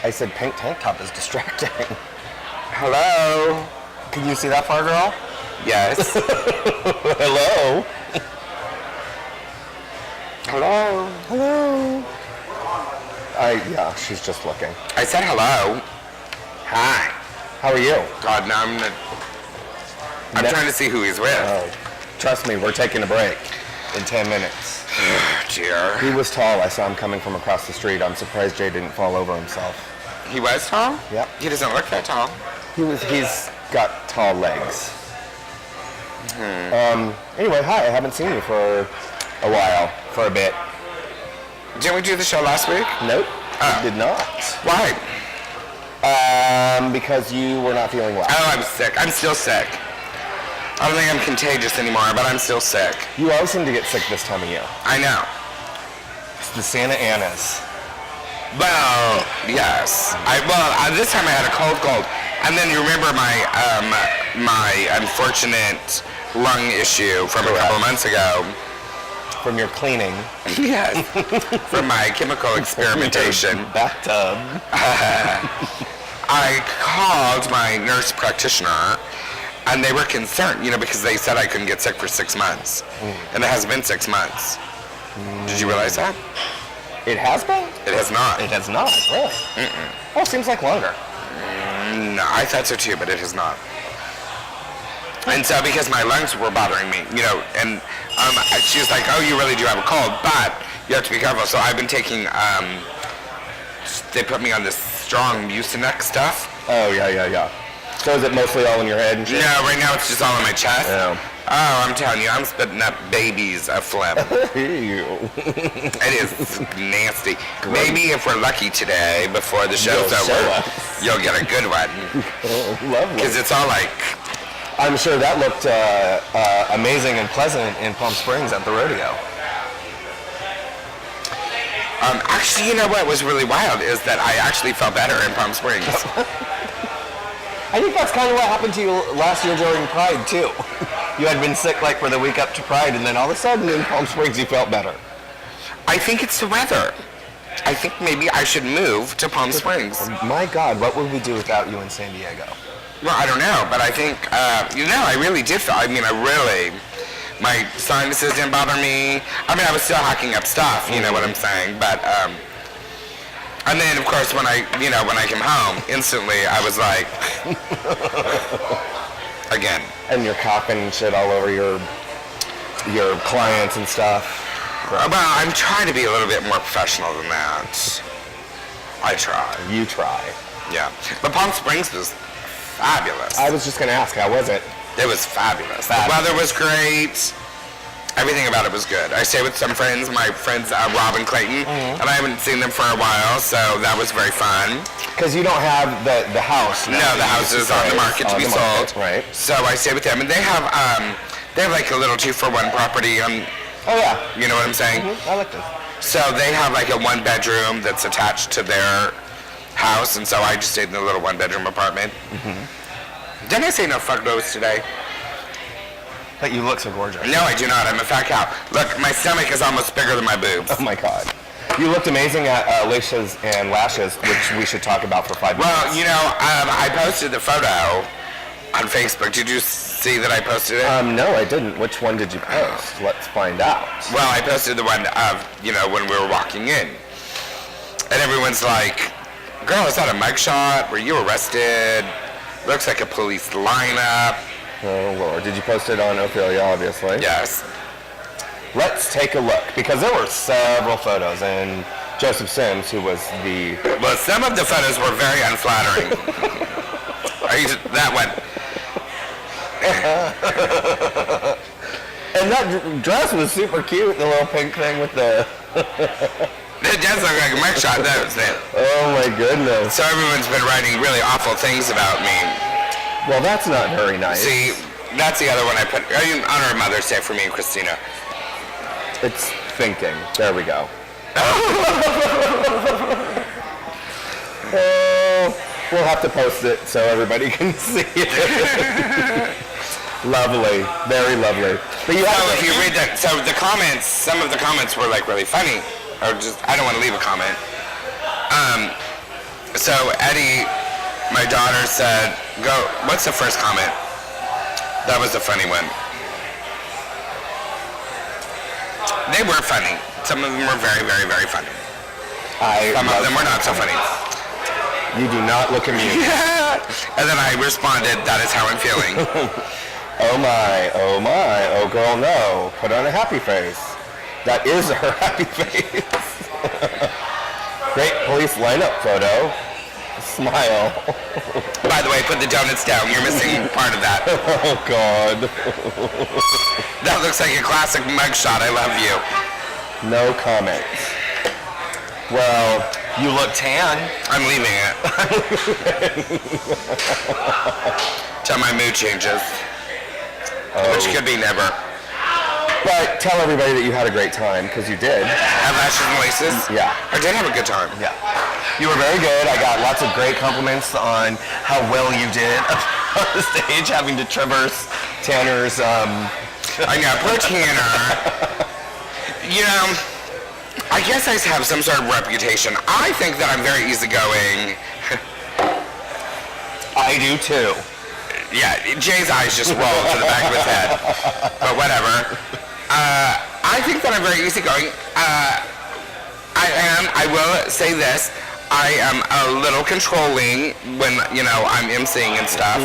I said pink tank top is distracting. Hello? Can you see that far, girl? Yes. Hello? Hello? Hello? Yeah, she's just looking. I said hello. Hi. How are you? God, now I'm trying to see who he's with. Oh, trust me, we're taking a break in 10 minutes. Dear. He was tall. I saw him coming from across the street. I'm surprised Jay didn't fall over himself. He was tall? Yep. He doesn't look that tall. He's got tall legs. Anyway, hi. I haven't seen you for a while. For a bit. Didn't we do the show last week? Nope. We did not. Why? Because you were not feeling well. Oh, I'm sick. I'm still sick. I don't think I'm contagious anymore, but I'm still sick. You always seem to get sick this time of year. I know. It's the Santa Anas. Well, yes. This time I had a cold. And then you remember my unfortunate lung issue from a couple months ago. From your cleaning. Yes. From my chemical experimentation. Bathtub. I called my nurse practitioner, and they were concerned, because they said I couldn't get sick for 6 months. And it has been 6 months. Did you realize that? It has been? It has not. It has not? Really? Oh, it seems like longer. No, I thought so too, but it has not. And so because my lungs were bothering me, and she was like, oh, you really do have a cold, but you have to be careful. So I've been taking, they put me on this strong Mucinex stuff. Oh, yeah. So is it mostly all in your head and shit? No, right now it's just all in my chest. Yeah. Oh, I'm telling you, I'm spitting up babies of phlegm. It is nasty. Gross. Maybe if we're lucky today, before the show's over, you'll get a good one. Lovely. Because it's all like... I'm sure that looked amazing and pleasant in Palm Springs at the rodeo. Actually, you know what was really wild is that I actually felt better in Palm Springs. I think that's kind of what happened to you last year during Pride, too. You had been sick for the week up to Pride, and then all of a sudden in Palm Springs you felt better. I think it's the weather. I think maybe I should move to Palm Springs. My God, what would we do without you in San Diego? Well, I don't know, but I think, I really did feel, my sinuses didn't bother me. I was still hacking up stuff, you know what I'm saying, but, and then, of course, when I came home, instantly, I was like, again. And you're coughing and shit all over your clients and stuff. Well, I'm trying to be a little bit more professional than that. I try. You try. Yeah. But Palm Springs was fabulous. I was just going to ask, how was it? It was fabulous. The weather was great. Everything about it was good. I stayed with some friends, my friends Rob and Clayton, and I haven't seen them for a while, so that was very fun. Because you don't have the house now. No, the house is on the market to be sold. Right. So I stayed with them, and they have like a little 2-for-1 property. Oh yeah. You know what I'm saying? I like this. So they have like a 1-bedroom that's attached to their house, and so I just stayed in the little 1-bedroom apartment. Didn't I say no photos today? But you look so gorgeous. No, I do not. I'm a fat cow. Look, my stomach is almost bigger than my boobs. Oh my God. You looked amazing at Laces and Lashes, which we should talk about for 5 minutes. Well, I posted the photo on Facebook. Did you see that I posted it? No, I didn't. Which one did you post? Let's find out. Well, I posted the one of, when we were walking in. And everyone's like, girl, is that a mugshot? Were you arrested? Looks like a police lineup. Oh, Lord. Did you post it on Ophelia, obviously? Yes. Let's take a look, because there were several photos, and Joseph Sims, who was the... Well, some of the photos were very unflattering. That one. And that dress was super cute, the little pink thing with the... It does look like a mugshot, doesn't it? Oh, my goodness. So everyone's been writing really awful things about me. Well, that's not very nice. See, that's the other one I put on our Mother's Day for me and Christina. It's thinking. There we go. We'll have to post it so everybody can see it. Lovely. Very lovely. But if you read that, so the comments, some of the comments were really funny. Or just, I don't want to leave a comment. So Eddie, my daughter said, "Go." What's the first comment? That was a funny one. They were funny. Some of them were very, very, very funny. Some of them were not so funny. You do not look amused. Yeah. And then I responded, "That is how I'm feeling." Oh my, oh my, oh girl, no. Put on a happy face. That is her happy face. Great police lineup photo. Smile. By the way, put the donuts down. You're missing part of that. Oh God. That looks like a classic mugshot. I love you. No comments. Well, you look tan. I'm leaving it. Till my mood changes. Which could be never. But tell everybody that you had a great time, because you did. At Lashes and Laces? Yeah. I did have a good time. Yeah. You were very good. I got lots of great compliments on how well you did on the stage, having to traverse Tanner's... I know, poor Tanner. You know, I guess I have some sort of reputation. I think that I'm very easygoing. I do too. Yeah, Jay's eyes just rolled to the back of his head. But whatever. I think that I'm very easygoing. I will say this. I am a little controlling when, you know, I'm emceeing and stuff.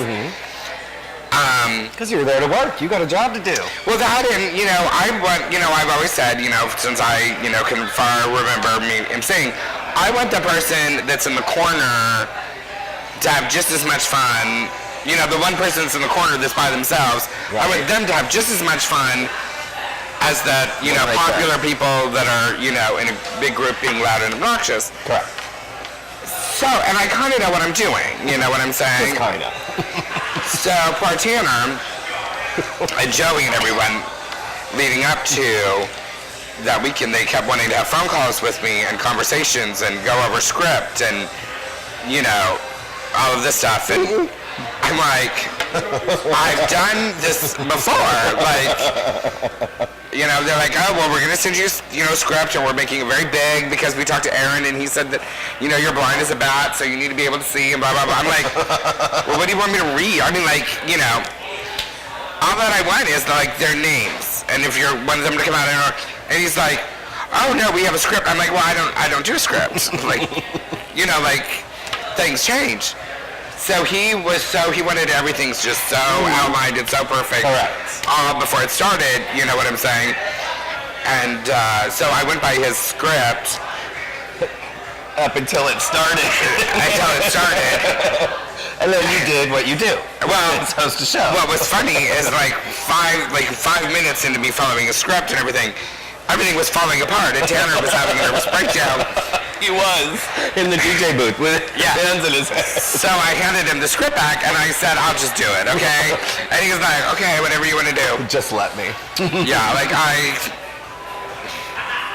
Because you're there to work. You got a job to do. Well, that and, you know, I've always said, you know, since I, you know, can far remember me emceeing, I want the person that's in the corner to have just as much fun. You know, the one person that's in the corner that's by themselves, right. I want them to have just as much fun as the, you know, popular people that are, you know, in a big group being loud and obnoxious. Correct. So, and I kind of know what I'm doing, you know what I'm saying? Just kind of. So, poor Tanner and Joey and everyone leading up to that weekend, they kept wanting to have phone calls with me and conversations and go over script and, you know, all of this stuff. And I'm like, I've done this before. Like, you know, they're like, oh, well, we're going to send you, you know, script, and we're making it very big because we talked to Aaron, and he said that, you know, you're blind as a bat, so you need to be able to see, and blah, blah, blah. I'm like, well, what do you want me to read? I mean, like, you know, all that I want is, like, their names. And if you're one of them to come out, and he's like, oh, no, we have a script. I'm like, well, I don't do a script. Like, you know, like, things change. So he wanted everything's just so outlined and so perfect. Correct. Before it started, you know what I'm saying? And so I went by his script. Up until it started. Until it started. And then you did what you do. Well, it's supposed to show. What was funny is like five minutes into me following a script and everything was falling apart, and Tanner was having a nervous breakdown. He was in the DJ booth with hands in his head. So I handed him the script back, and I said, I'll just do it, okay? And he was like, okay, whatever you want to do. Just let me. Yeah, like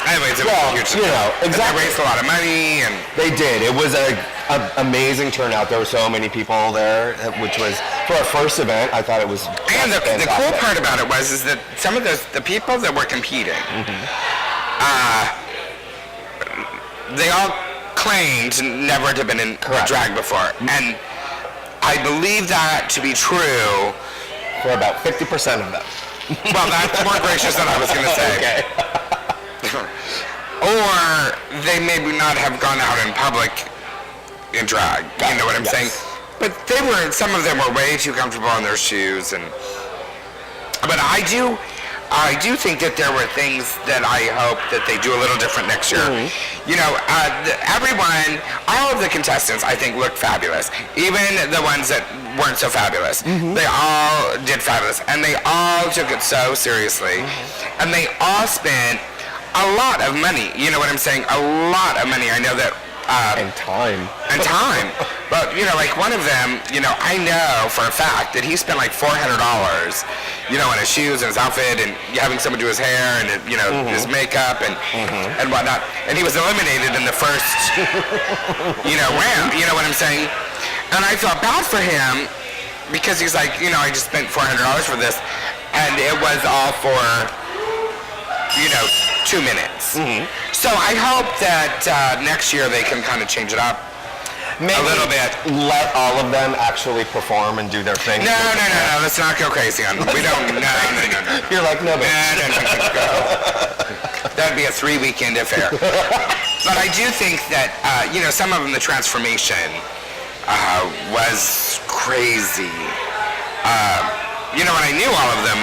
anyways, it was a huge success. You know, exactly. They raised a lot of money, and they did. It was an amazing turnout. There were so many people there, which was, for a first event, I thought it was and the cool part about it was that some of the people that were competing, they all claimed never to have been in drag before. And I believe that to be true. For about 50% of them. Well, that's more gracious than I was going to say. Okay. Or they maybe not have gone out in public in drag. You know what I'm saying? But some of them were way too comfortable in their shoes. But I do think that there were things that I hope that they do a little different next year. You know, all of the contestants, I think, looked fabulous. Even the ones that weren't so fabulous. They all did fabulous. And they all took it so seriously. And they all spent a lot of money. You know what I'm saying? A lot of money. I know that. And time. But, you know, like one of them, you know, I know for a fact that he spent like $400, you know, on his shoes and his outfit and having someone do his hair and, you know, his makeup and whatnot. And he was eliminated in the first, you know, round. You know what I'm saying? And I felt bad for him because he's like, you know, I just spent $400 for this. And it was all for, you know, 2 minutes. So I hope that next year they can kind of change it up. Maybe a little bit. let all of them actually perform and do their thing. No. Let's not go crazy on. We don't. No. You're like, no, bitch. No. That'd be a 3-weekend affair. But I do think that some of them, the transformation was crazy. When I knew all of them,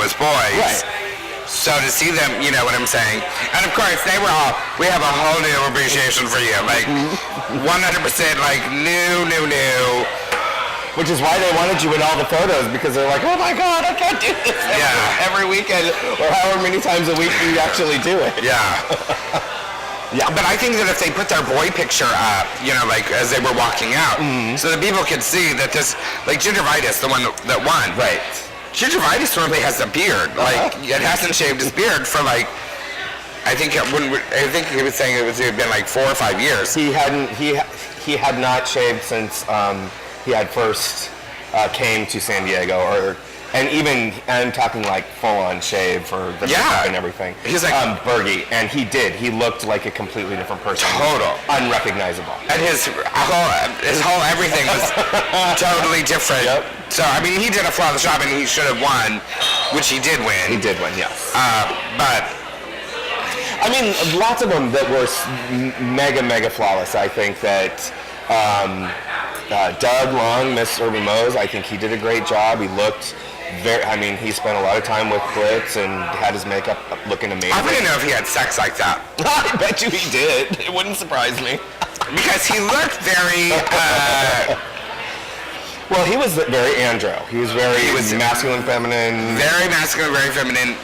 as boys. Right. So to see them, you know what I'm saying? And of course, we have a whole new appreciation for you. Like, 100% like new. Which is why they wanted you in all the photos, because they're like, oh my God, I can't do this every weekend, or however many times a week you actually do it. Yeah. Yeah, but I think that if they put their boy picture up, like as they were walking out, so that people could see that this, like Gingivitis, the one that won. Right. Gingivitis normally has a beard. Like, it hasn't shaved his beard for like, I think he was saying it had been like 4 or 5 years. He had not shaved since he had first came to San Diego, and I'm talking like full-on shave for the makeup and everything. He's like Bergie, and he looked like a completely different person. Total. Unrecognizable. And his whole everything was totally different. Yep. So, I mean, he did a flawless job, and he should have won, which he did win. He did win, yes. But I mean, lots of them that were mega flawless. I think that Doug Long, Miss Urban Mose, I think he did a great job. He looked he spent a lot of time with Glitz and had his makeup looking amazing. I wouldn't know if he had sex like that. I bet you he did. It wouldn't surprise me. Because he looked very... Well, he was very andro. He was masculine, feminine. Very masculine, very feminine.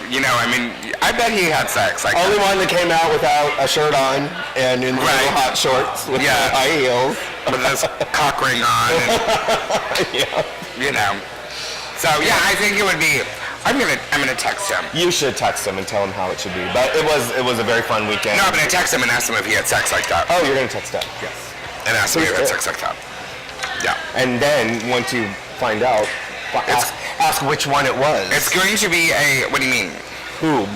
I bet he had sex. Like only one that came out without a shirt on and in little hot shorts with high heels. With his cock ring on. And, So, I think it would be... I'm gonna text him. You should text him and tell him how it should be. But it was a very fun weekend. No, I'm gonna text him and ask him if he had sex like that. Oh, you're gonna text him? Yes. And ask him if he had sex like that. Yeah. And then, once you find out, ask which one it was. It's going to be a... What do you mean? Whom?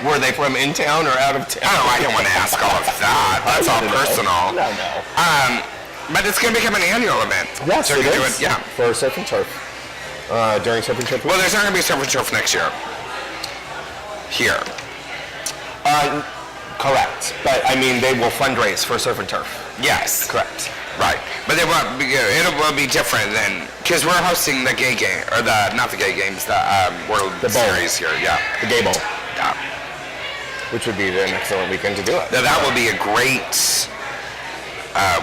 Were they from in town or out of town? Oh, I don't want to ask all of that. That's all personal. No. But it's going to become an annual event. Yes, so it is. Yeah. For Surf and Turf. During Surf and Turf. Well, there's not going to be Surf and Turf next year. Here. Correct. But, I mean, they will fundraise for Surf and Turf. Yes. Correct. Right. But it will be different than... Because we're hosting the gay game, or not the gay games, the World Series here. Yeah. The Gay Bowl. Yeah. Which would be an excellent weekend to do it. Now, that will be a great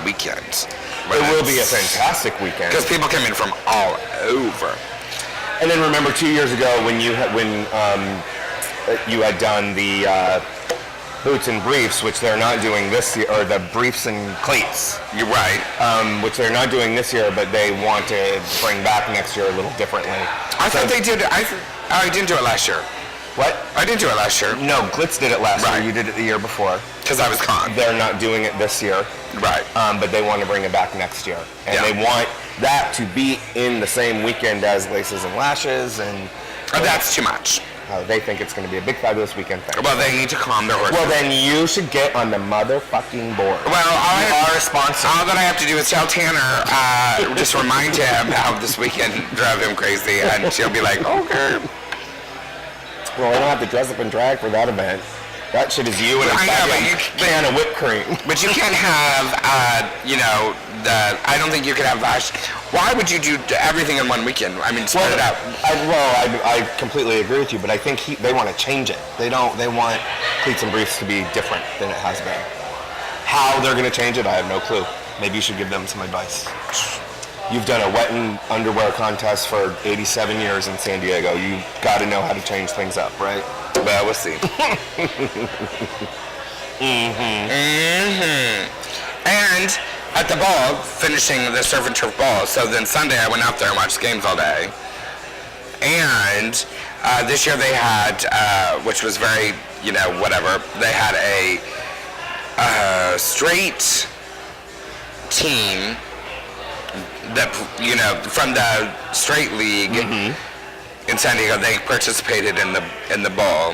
weekend. It will be a fantastic weekend. Because people come in from all over. And then remember 2 years ago when you had done the boots and briefs, which they're not doing this year, or the briefs and cleats. You're right. Which they're not doing this year, but they want to bring back next year a little differently. I thought they did. I didn't do it last year. What? I didn't do it last year. No, Glitz did it last year. You did it the year before. Because I was gone. They're not doing it this year. Right. But they want to bring it back next year. And they want that to be in the same weekend as Laces and Lashes. And that's too much. They think it's going to be a big, fabulous weekend thing. Well, they need to calm their horses. Well, then you should get on the motherfucking board. Well, you are a sponsor. All that I have to do is tell Tanner, just remind him how this weekend drove him crazy, and she'll be like, okay. Well, I don't have to dress up in drag for that event. That shit is you and a can of whipped cream. But you can't have, I don't think you could have why would you do everything in one weekend? I mean, spread it out. I completely agree with you, but I think they want to change it. They want cleats and briefs to be different than it has been. How they're going to change it, I have no clue. Maybe you should give them some advice. You've done a wet and underwear contest for 87 years in San Diego. You've got to know how to change things up, right? Well, we'll see. And at the ball, finishing the Surf and Turf ball. So then Sunday I went out there and watched games all day. And this year they had, which was very, whatever, they had a straight team that, from the straight league in San Diego. They participated in the bowl.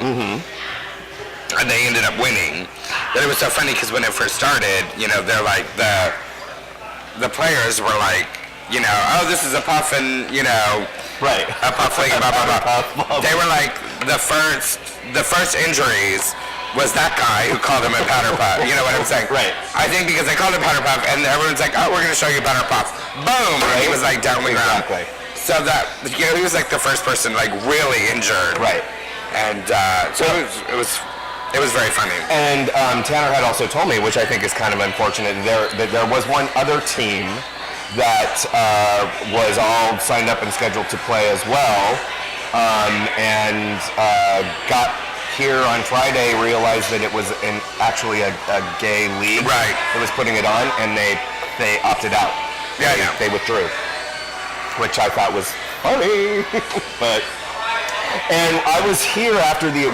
and they ended up winning. But it was so funny because when it first started, they're like the players were like, oh, this is a puff and Right. a puffling, blah blah blah. They were like the first injuries was that guy who called him a powder puff. You know what I'm saying? Right. I think because they called him powder puff, and everyone's like, oh, we're gonna show you powder puff. Boom! And he was like down the ground. Exactly. So that he was like the first person like really injured. Right. And so it was very funny. And Tanner had also told me, which I think is kind of unfortunate, that there was one other team that was all signed up and scheduled to play as well, and got here on Friday, realized that it was actually a gay league that was putting it on, and they opted out. Yeah, yeah. They withdrew, which I thought was funny. And I was here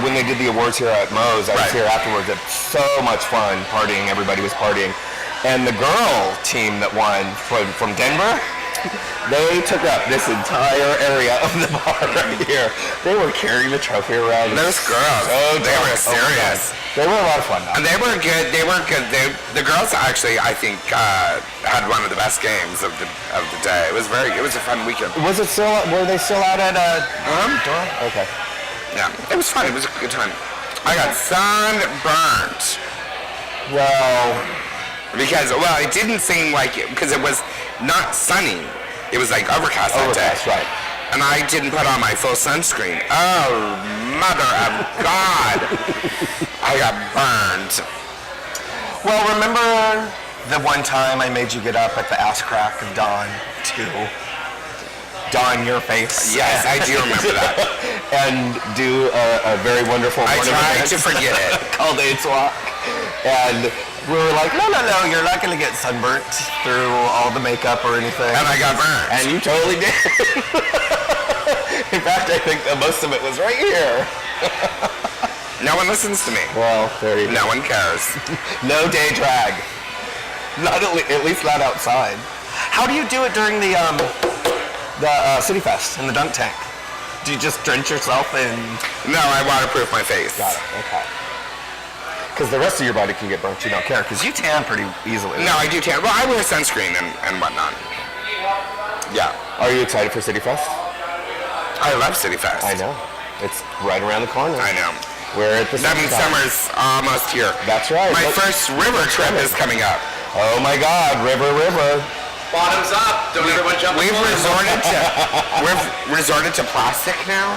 when they did the awards here at Moe's. I was here afterwards. It was so much fun partying. Everybody was partying. And the girl team that won from Denver, they took up this entire area of the bar right here. They were carrying the trophy around. Those girls, they were serious. They were a lot of fun, though. And they were good. The girls actually, I think, had one of the best games of the day. It was a fun weekend. Was it still? Were they still out at Dora? Okay. Yeah, it was fun. It was a good time. I got sunburnt. Well, because it didn't seem like it because it was not sunny. It was like overcast that day. Right. And I didn't put on my full sunscreen. Oh, mother of God! I got burned. Well, remember the one time I made you get up at the ass crack of dawn to don your face? Yes, I do remember that. And do a very wonderful I morning tried event to forget it. called AIDS Walk. And we were like, no, you're not going to get sunburnt through all the makeup or anything. And I got burned. And you totally did. In fact, I think that most of it was right here. No one listens to me. Well, there you go. No one cares. No day drag. Not at least not outside. How do you do it during the City Fest in the dunk tank? Do you just drench yourself in? No, I waterproof my face. Got it. Okay. Because the rest of your body can get burnt. You don't care because you tan pretty easily. No, I do tan. Well, I wear sunscreen and whatnot. Yeah. Are you excited for City Fest? I love City Fest. I know. It's right around the corner. I know. We're at the That means summer's almost here. That's right. My first river trip is coming up. Oh my God, river. Bottoms up. Don't everyone jump in. We've resorted to plastic now.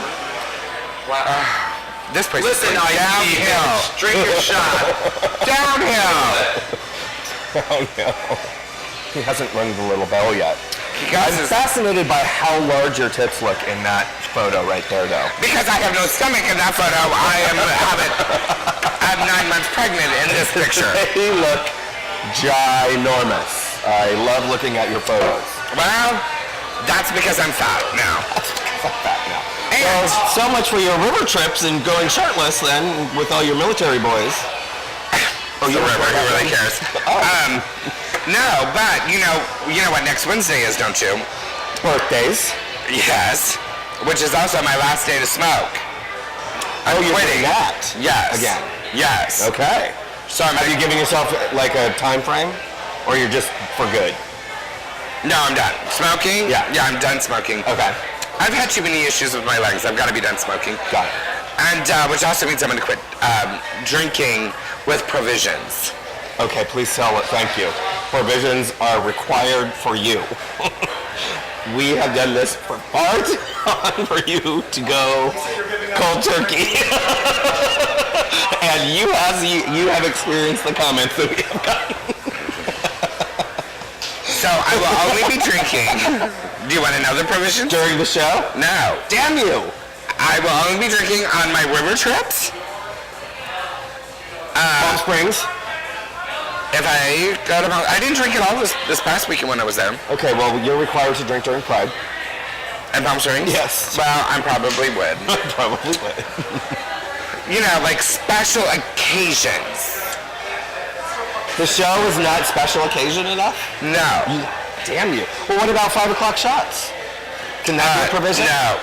Wow. This place Listen, is going downhill. Drink your shot. Downhill. Oh no. He hasn't rung the little bell yet. I'm I'm fascinated by how large your tits look in that photo right there, though. Because I have no stomach in that photo, I'm 9 months pregnant in this picture. They look ginormous. I love looking at your photos. Well, that's because I'm fat now. Fuck that now. And Well, so much for your river trips and going shirtless then with all your military boys. the river, who really cares? No, but you know what next Wednesday is, don't you? Birthdays. Yes. Which is also my last day to smoke. I'm You're quitting. doing that. Yes. Again. Yes. Okay. So I'm Have you given yourself like a time frame? Or you're just for good? No, I'm done. Smoking? Yeah. Yeah, I'm done smoking. Okay. I've had too many issues with my legs. I've got to be done smoking. Got it. And which also means I'm going to quit drinking with provisions. Okay, please tell it. Thank you. Provisions are required for you. We have done this for far too long for you to go cold turkey. And you have experienced the comments that we have gotten. So I will only be drinking. Do you want another provision? During the show? No. Damn you! I will only be drinking on my river trips. Palm Springs? If I go to I didn't drink at all this past weekend when I was there. Okay, well, you're required to drink during Pride. And Palm Springs? Yes. Well, I probably would. Probably would. You know, like special occasions. The show is not special occasion enough? No. Damn you. Well, what about 5 o'clock shots? Can that be a provision? No.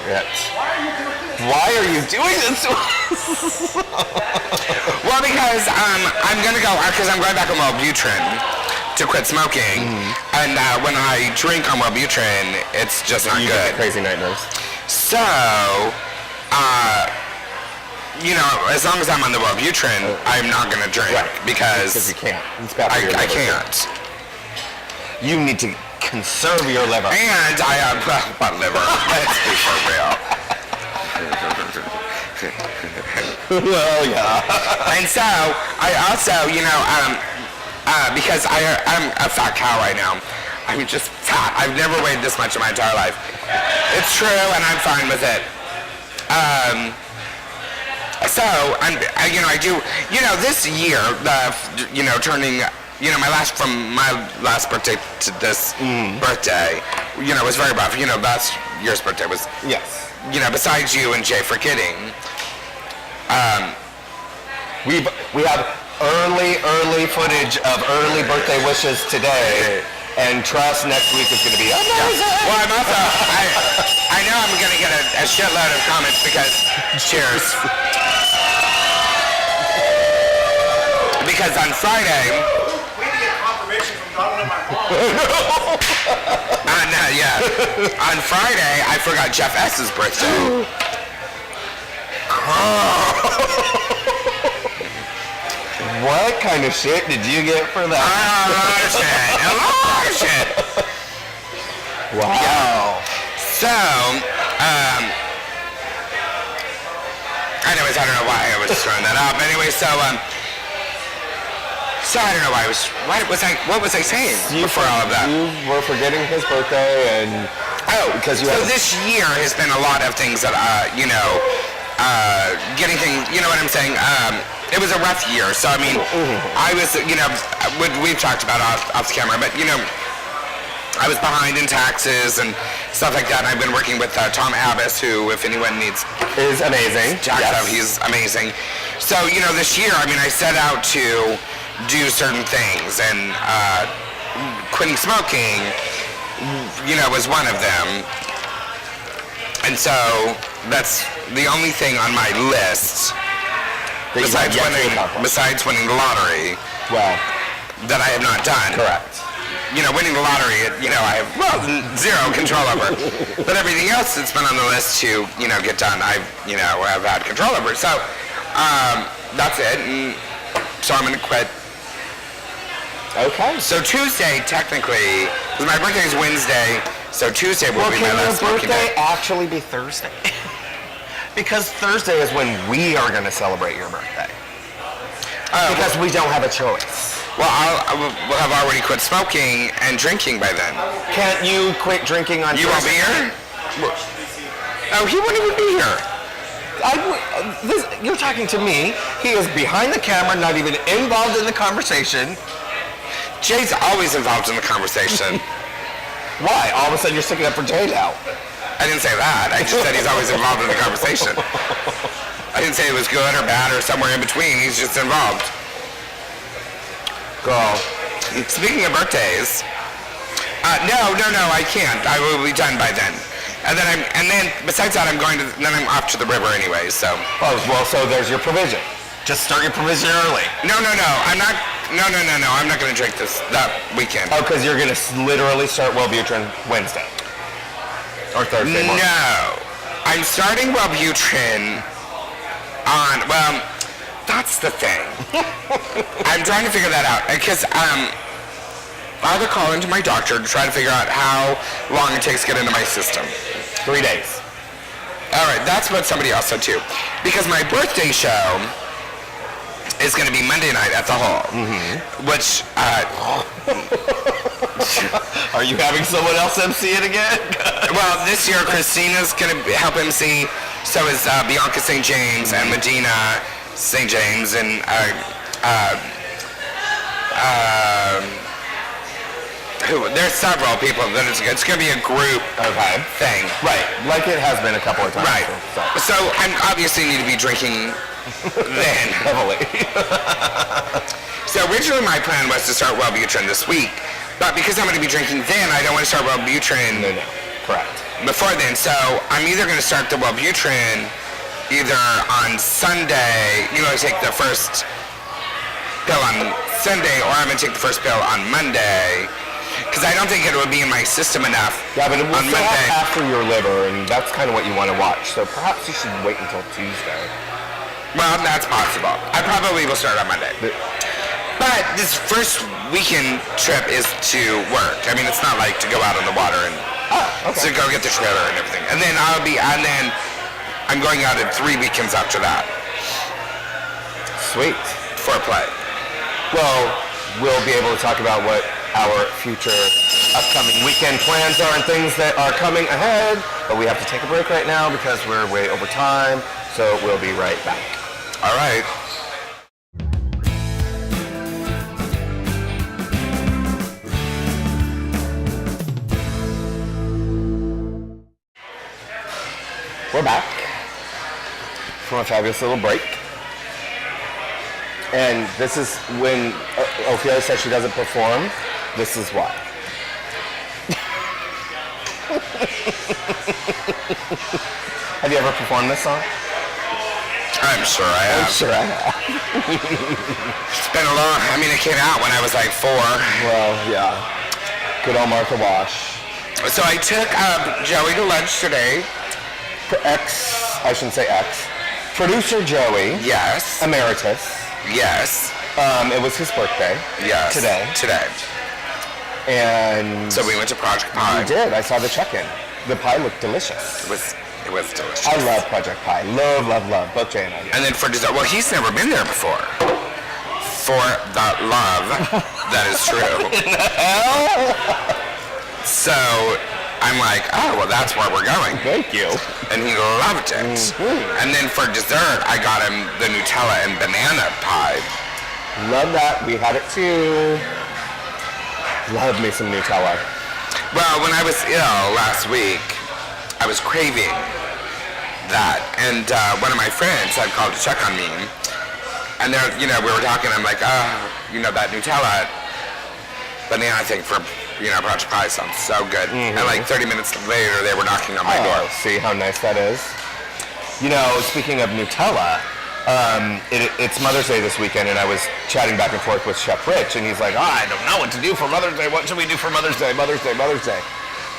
it. Why are you doing this to us? Well, because I'm gonna go because I'm going back on Wellbutrin to quit smoking, and when I drink on Wellbutrin, it's just not You good. get crazy nightmares. So, you know, as long as I'm on the Wellbutrin, I'm not gonna drink because you can't. It's bad for your I liver. can't. You need to conserve your liver. And I have what liver? Let's be for real. Well, yeah. And so I also, you know, because I'm a fat cow right now. I'm just fat. I've never weighed this much in my entire life. It's true, and I'm fine with it. So you know, I do. You know, this year, you know, turning. You know, from my last birthday to this birthday, you know, was very rough. You know, last year's birthday was. Yes. You know, besides you and Jay for kidding. We have early footage of early birthday wishes today, and trust next week is going to be amazing. Well, I'm also, I know I'm going to get a shitload of comments because, cheers. Because on Friday, We need to get confirmation from Donald and my mom. on Friday, I forgot Jeff S.'s birthday. What kind of shit did you get for that? A lot of shit. Wow. So, anyways, I don't know why I was throwing that up. Anyway, so I don't know why what was I saying before all of that? You were forgetting his birthday and... Oh, because you so had... this year has been a lot of things that, you know, getting things, you know what I'm saying? It was a rough year. So, I mean, I was, you know, we've talked about off the camera, but, you know, I was behind in taxes and stuff like that. And I've been working with Tom Apos, who, if anyone needs Is amazing. tax Yes. out, he's amazing. So, you know, this year, I mean, I set out to do certain things, and quitting smoking, you know, was one of them. And so that's the only thing on my list besides winning the lottery Well, that I have not done. correct. You know, winning the lottery, you know, I have zero control over. But everything else that's been on the list to, you know, get done, I've had control over. So that's it. And so I'm gonna quit. Okay. So Tuesday, technically, because my birthday is Wednesday, so Tuesday will be my last Can your smoking birthday day. actually be Thursday? Because Thursday is when we are going to celebrate your birthday. Because we don't have a choice. Well, we'll have already quit smoking and drinking by then. Can't you quit drinking on You won't be Thursday? here? Oh, he wouldn't even be here. You're talking to me. He is behind the camera, not even involved in the conversation. Jay's always involved in the conversation. Why? All of a sudden you're sticking up for Jay now. I didn't say that. I just said he's always involved in the conversation. I didn't say it was good or bad or somewhere in between. He's just involved. Girl. Speaking of birthdays, no, I can't. I will be done by then. And then besides that, I'm off to the river anyway. So. Oh, well, so there's your provision. Just start your provision early. No. I'm not. No. I'm not going to drink that weekend. Oh, because you're going to literally start Wellbutrin Wednesday. Or Thursday morning. No. I'm starting Wellbutrin on, well, that's the thing. I'm trying to figure that out. Because I have to call into my doctor to try to figure out how long it takes to get into my system. 3 days. All right, that's what somebody else said too. Because my birthday show is going to be Monday night at the Hall, which... Are you having someone else MC it again? Well, this year Christina's going to help MC, so is Bianca St. James and Medina St. James, and there's several people that it's going to be a group thing. Right, like it has been a couple of times. Right. So I obviously need to be drinking then. Heavily. So originally my plan was to start Wellbutrin this week, but because I'm going to be drinking then, I don't want to start Wellbutrin Correct. Before then, so I'm either going to start the Wellbutrin either on Sunday, I take the first pill on Sunday, or I'm going to take the first pill on Monday, because I don't think it would be in my system enough. Yeah, but it will on still Monday. have after your liver, and that's kind of what you want to watch. So perhaps you should wait until Tuesday. Well, that's possible. I probably will start on Monday. But this first weekend trip is to work. I mean, it's not like to go out on the water and to go get the trailer and everything. And then I'm going out in 3 weekends after that. Sweet. For a play. Well, we'll be able to talk about what our future upcoming weekend plans are and things that are coming ahead. But we have to take a break right now because we're way over time. So we'll be right back. All right. We're back from a fabulous little break. And this is when Ophelia says she doesn't perform. This is why. Have you ever performed this song? I'm sure I have. I'm sure I have. It's been a long, it came out when I was like 4. Well, yeah. Good old Martha Wash. So I took Joey to lunch today. I shouldn't say X. Producer Joey. Yes. Emeritus. Yes. It was his birthday. Yes. Today. And so we went to Project Pie. We did. I saw the check-in. The pie looked delicious. It was delicious. I love Project Pie. Love. Both Jay and I do. And then for dessert, well, he's never been there before. For the love, that is true. So I'm like, oh, well, that's where we're going. Thank you. And he loved it. Mm-hmm. And then for dessert, I got him the Nutella and banana pie. Love that. We had it too. Love me some Nutella. Well, when I was ill last week, I was craving that. And one of my friends had called to check on me. And there, we were talking. I'm like, that Nutella banana thing for, Project Pie sounds so good. Mm-hmm. And like 30 minutes later, they were knocking on my door. See how nice that is? Speaking of Nutella, it's Mother's Day this weekend, and I was chatting back and forth with Chef Rich, and he's like, I don't know what to do for Mother's Day. What should we do for Mother's Day? Mother's Day.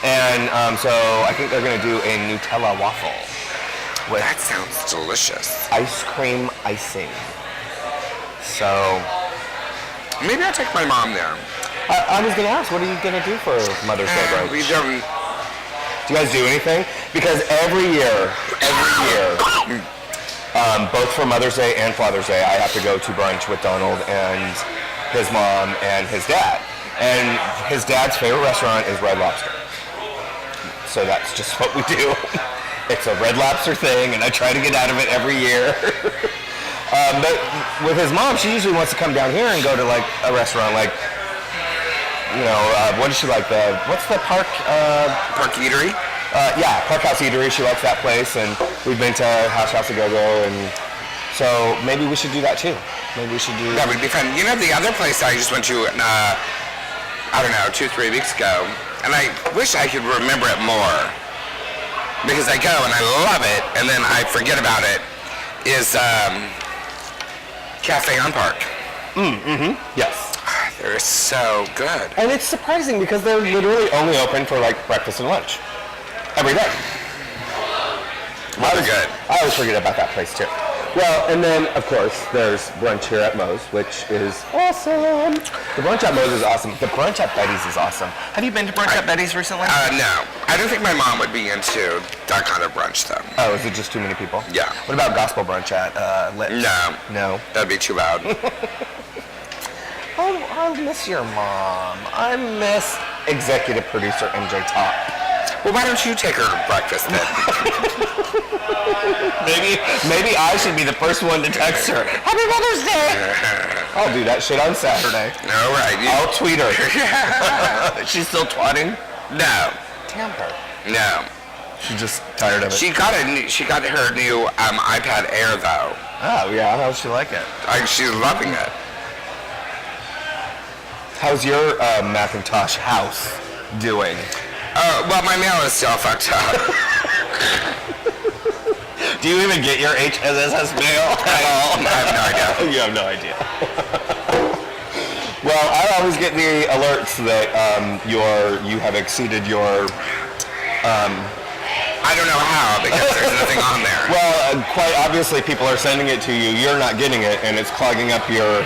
And so I think they're going to do a Nutella waffle. With that sounds delicious. Ice cream icing. So maybe I'll take my mom there. I was going to ask, what are you going to do for Mother's Day brunch? We don't. Do you guys do anything? Because every year, both for Mother's Day and Father's Day, I have to go to brunch with Donald and his mom and his dad. And his dad's favorite restaurant is Red Lobster. So that's just what we do. It's a Red Lobster thing, and I try to get out of it every year. But with his mom, she usually wants to come down here and go to like a restaurant like, what does she like? What's the park? Park Eatery? Yeah, Park House Eatery. She likes that place, and we've been to House a Go-Go, and so maybe we should do that too. Maybe we should do. That would be fun. The other place I just went to, 2-3 weeks ago, and I wish I could remember it more, because I go and I love it, and then I forget about it, is Cafe on Park. Yes. They're so good. And it's surprising because they're literally only open for like breakfast and lunch. Every day. Well, they're good. I always forget about that place too. Well, and then of course there's brunch here at Moe's, which is awesome. The brunch at Moe's is awesome. The brunch at Betty's is awesome. Have you been to brunch at Betty's recently? No. I don't think my mom would be into that kind of brunch though. Oh, is it just too many people? Yeah. What about gospel brunch at Lips? No. That'd be too loud. I miss your mom. I miss executive producer MJ Top. Well, why don't you take her to breakfast then? Maybe I should be the first one to text her. Happy Mother's Day! I'll do that shit on Saturday. All right. I'll tweet her. She's still twatting? No. Damn her. No. She's just tired of it. She got her new iPad Air though. Oh yeah, how's she like it? She's loving it. How's your Macintosh house doing? Well, my mail is still fucked up. Do you even get your HSS mail at all? I have no idea. You have no idea. Well, I always get the alerts that you have exceeded your. I don't know how because there's nothing on there. Well, quite obviously, people are sending it to you. You're not getting it, and it's clogging up your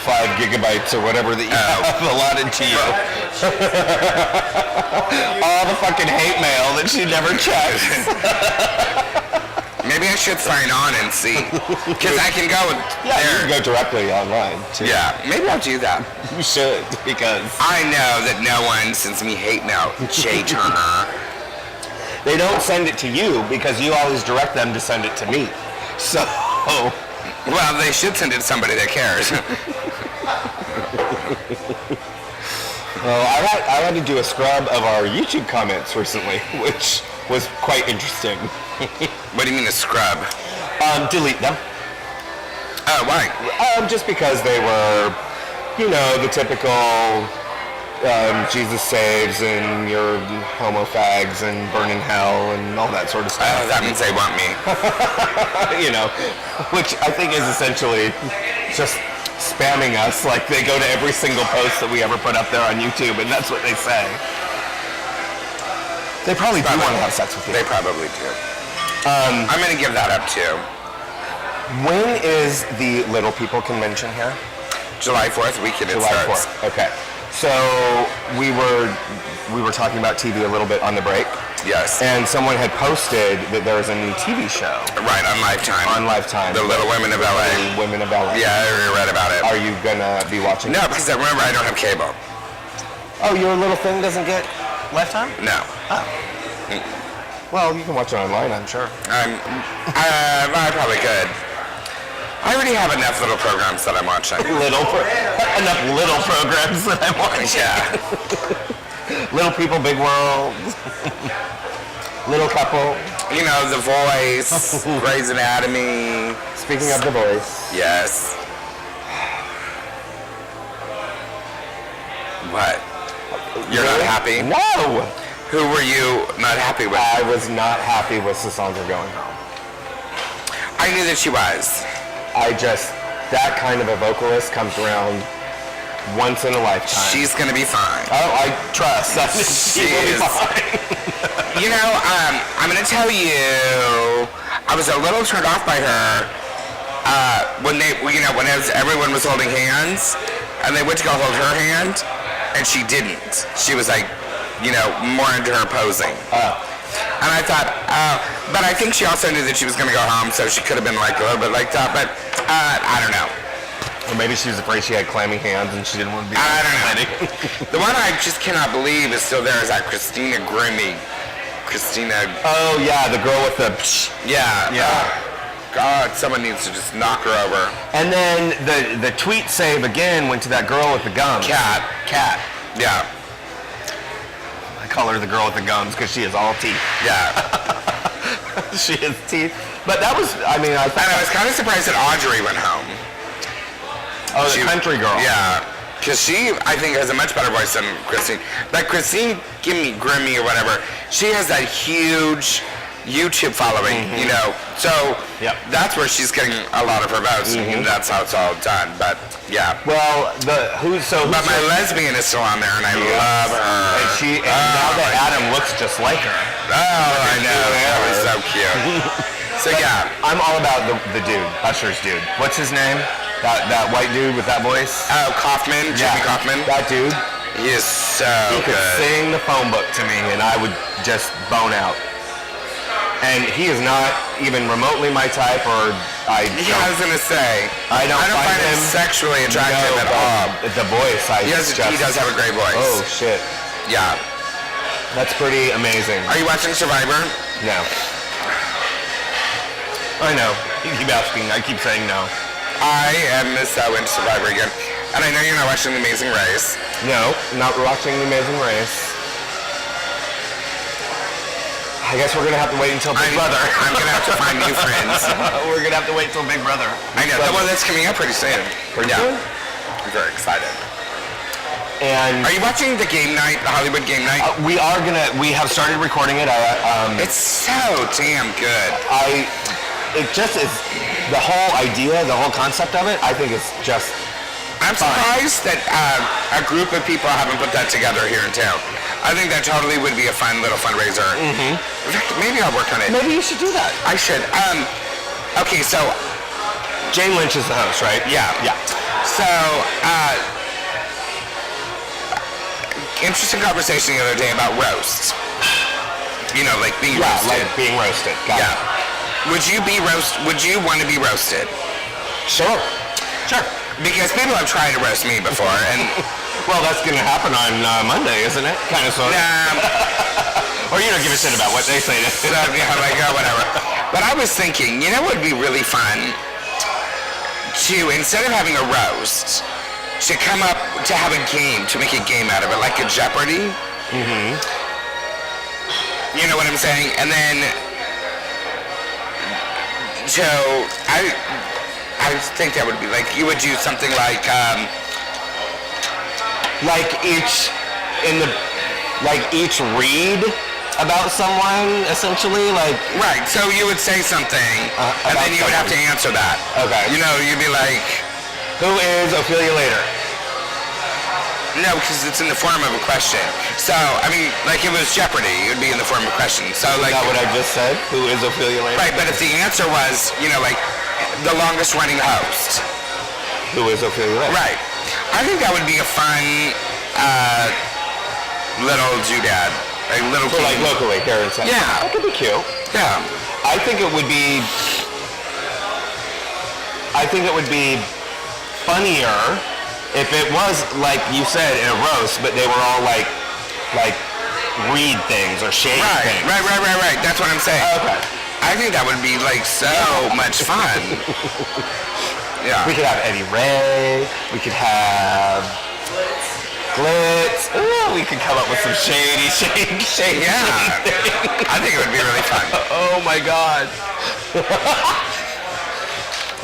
5 gigabytes or whatever that you have allotted to you. All the fucking hate mail that she never checks. Maybe I should sign on and see, because I can go Yeah, you there. can go directly online, too. Yeah, maybe I'll do that. You should, because I know that no one sends me hate mail, Jay Turner. they don't send it to you because you always direct them to send it to me. So, Well, they should send it to somebody that cares. well, I had to do a scrub of our YouTube comments recently, which was quite interesting. What do you mean a scrub? Delete them. Oh, why? Just because they were, the typical Jesus saves and your homo fags and burn in hell and all that sort of stuff. That means they want me. Which I think is essentially just spamming us. Like they go to every single post that we ever put up there on YouTube, and that's what they say. They probably do want to have sex with you. They probably do. I'm going to give that up too. When is the Little People Convention here? July 4th weekend it July starts. 4th. Okay. So we were talking about TV a little bit on the break. Yes. And someone had posted that there was a new TV show Right, on Lifetime. on Lifetime. The Little Women of LA. Women of LA. Yeah, I read about it. Are you gonna be watching? No, because I remember I don't have cable. Oh, your little thing doesn't get Lifetime? No. Well, you can watch it online, I'm sure. I probably could. I already have enough little programs that I'm watching. Enough little programs that I'm watching. Yeah. Little People, Big World. Little Couple. The Voice, Grey's Anatomy. Speaking of The Voice. Yes. What? You're not happy? No! Who were you not happy with? I was not happy with Sasandra going home. I knew that she was. That kind of a vocalist comes around once in a lifetime. She's gonna be fine. Oh, I trust. She will be is. fine. I'm gonna tell you, I was a little turned off by her when everyone was holding hands, and they went to go hold her hand, and she didn't. She was like, more into her posing. And I thought, but I think she also knew that she was going to go home, so she could have been like a little bit like that, but I don't know. Or maybe she was afraid she had clammy hands and she didn't want to be. I don't know. The one I just cannot believe is still there is that Christina Grimmie. Oh, yeah, the girl with the... Yeah. God, someone needs to just knock her over. And then the tweet save again went to that girl with the gums. Cat. Yeah. I call her the girl with the gums because she is all teeth. Yeah. She is teeth. But that was, I And I was kind of surprised that Audrey went home. Oh, the country girl. Yeah. Because she, I think, has a much better voice than Christine. Like Christine Grimmie or whatever, she has that huge YouTube following, So that's where she's getting a lot of her votes, and that's how it's all done. But yeah. Well, But my lesbian is still on there, and I love her. And now that Adam looks just like her. Oh, I know. That was so cute. So yeah, I'm all about the dude, Usher's dude. What's his name? That white dude with that voice? Oh, Kaufman, Jimmy Kaufman. That dude. He is so He could good. sing the phone book to me, and I would just bone out. And he is not even remotely my type, or I was gonna say. I don't find him sexually attractive at all. The voice, He does have a great voice. Oh shit, Yeah. that's pretty amazing. Are you watching Survivor? No. I know. You keep asking. I keep saying no. I am so into Survivor again. And I know you're not watching The Amazing Race. No, not watching The Amazing Race. I guess we're gonna have to wait until Big Brother. I'm gonna have to find new friends. We're gonna have to wait till Big Brother. I know. Well, that's coming up pretty soon. Pretty soon? I'm very excited. And Are you watching the game night, the Hollywood game night? we have started recording it. It's so damn good. It just is, the whole idea, the whole concept of it, I think it's just I'm surprised that a group of people haven't put that together here in town. I think that totally would be a fun little fundraiser. In fact, maybe I'll work on it. Maybe you should do that. I should. Okay, so Jane Lynch is the host, right? yeah. Yeah. So, interesting conversation the other day about roasts. You know, like being roasted. Like being roasted. Got Yeah. it. Would you want to be roasted? Sure. Sure. Because people have tried to roast me before, and Well, that's going to happen on Monday, isn't it? Kind of, sort of. Or you don't give a shit about what they say. so, yeah, like, oh, whatever. But I was thinking, you know what would be really fun? To, instead of having a roast, to come up, to have a game, to make a game out of it, like a Jeopardy. You know what I'm saying? And then, so, I think that would be like, you would do something like each read about someone, essentially, like. right, so you would say something, and then you would have to answer that. Okay. You know, you'd be like, Who is Ophelia later? no, because it's in the form of a question. So, I mean, like it was Jeopardy, it would be in the form of a question. So, Is like, that what I just said? Who is Ophelia later? right, but if the answer was, you know, like, the longest running host. Who is Ophelia later? Right. I think that would be a fun little doodad. A little So, like, game. locally, here in San. Yeah. That could be cute. Yeah. I think it would be funnier if it was, like you said, in a roast, but they were all like read things or shade things. Right. That's what I'm saying. Okay. I think that would be like so much fun. Yeah. We could have Eddie Ray. We could have Glitz. Ooh, we could come up with some shady. Yeah. I think it would be really fun. Oh my God.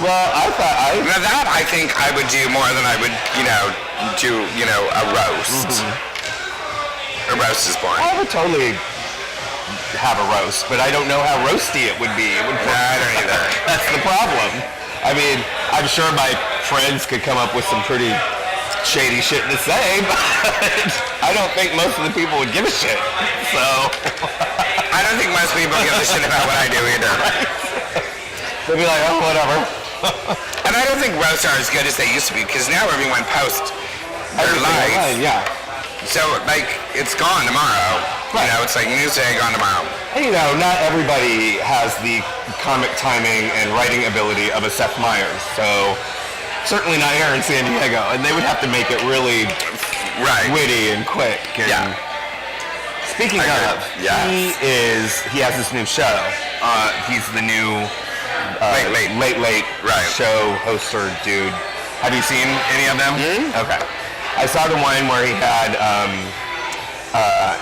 Well, Now that I think I would do more than I would, do, a roast. A roast is boring. I would totally have a roast, but I don't know how roasty it would be. I don't either. That's the problem. I mean, I'm sure my friends could come up with some pretty shady shit to say, but I don't think most of the people would give a shit. So I don't think most people give a shit about what I do either. they'll be like, oh, whatever. And I don't think roasts are as good as they used to be because now everyone posts their life. Yeah. So, like, it's gone tomorrow. Right. You know, it's like news day gone tomorrow. And, not everybody has the comic timing and writing ability of a Seth Meyers. So certainly not here in San Diego. And they would have to make it really witty and quick. And Yeah. Speaking of, yes. he has this new show. He's the new late show hoster dude. Have you seen any of them? Okay. I saw the one where he had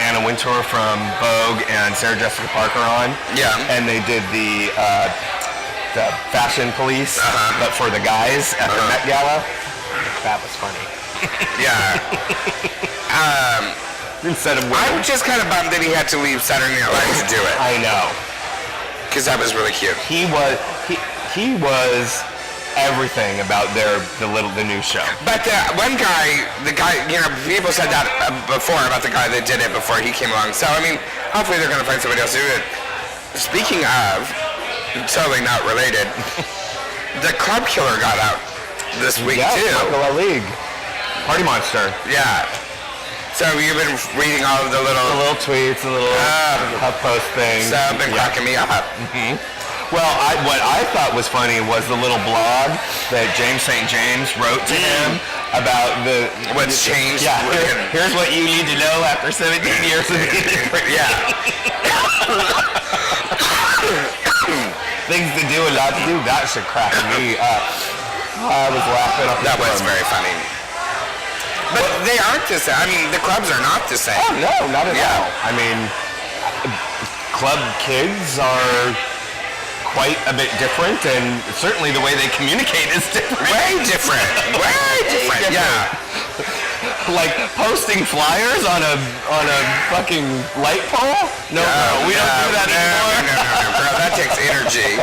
Anna Wintour from Vogue and Sarah Jessica Parker on. Yeah. And they did the Fashion Police, but for the guys at the Met Gala. That was funny. Yeah. Instead of women. I'm just kind of bummed that he had to leave Saturday Night Live to do it. I know. Because that was really cute. He was everything about the new show. But the guy, people said that before about the guy that did it before he came along. So, I mean, hopefully they're going to find somebody else to do it. Speaking of, totally not related, the Club Killer got out this week, too. Michael League. Party Monster. Yeah. So you've been reading all of the little tweets and little post things. So it's been cracking me up. Well, what I thought was funny was the little blog that James St. James wrote to him about what's changed. Yeah, here's what you need to know after 17 years of being Yeah. Things to do and not to do. That should crack me up. I was laughing. That was very funny. But they aren't the same. I mean, the clubs are not the same. Oh, no, not at all. I mean, club kids are quite a bit different, and certainly the way they communicate is different. Way different. Yeah. Like posting flyers on a fucking light pole? No, we don't do that anymore. No, bro, that takes energy.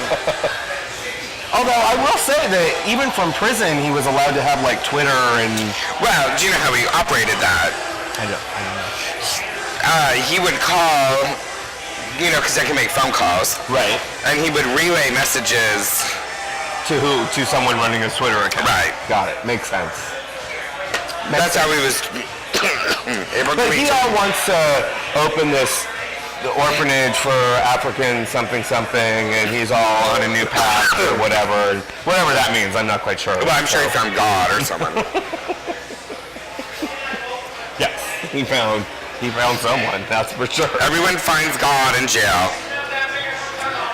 Although I will say that even from prison, he was allowed to have like Twitter and. Well, do you know how he operated that? I don't know. He would call, you know, because I can make phone calls. Right. And he would relay messages. To who? To someone running a Twitter account. Right. Got it. Makes sense. That's how he was able to But reach he wants to open the orphanage for African something, and he's all on a new path or whatever that means. I'm not quite sure. Well, I'm sure he found God or someone. Yes, he found someone. That's for sure. Everyone finds God in jail.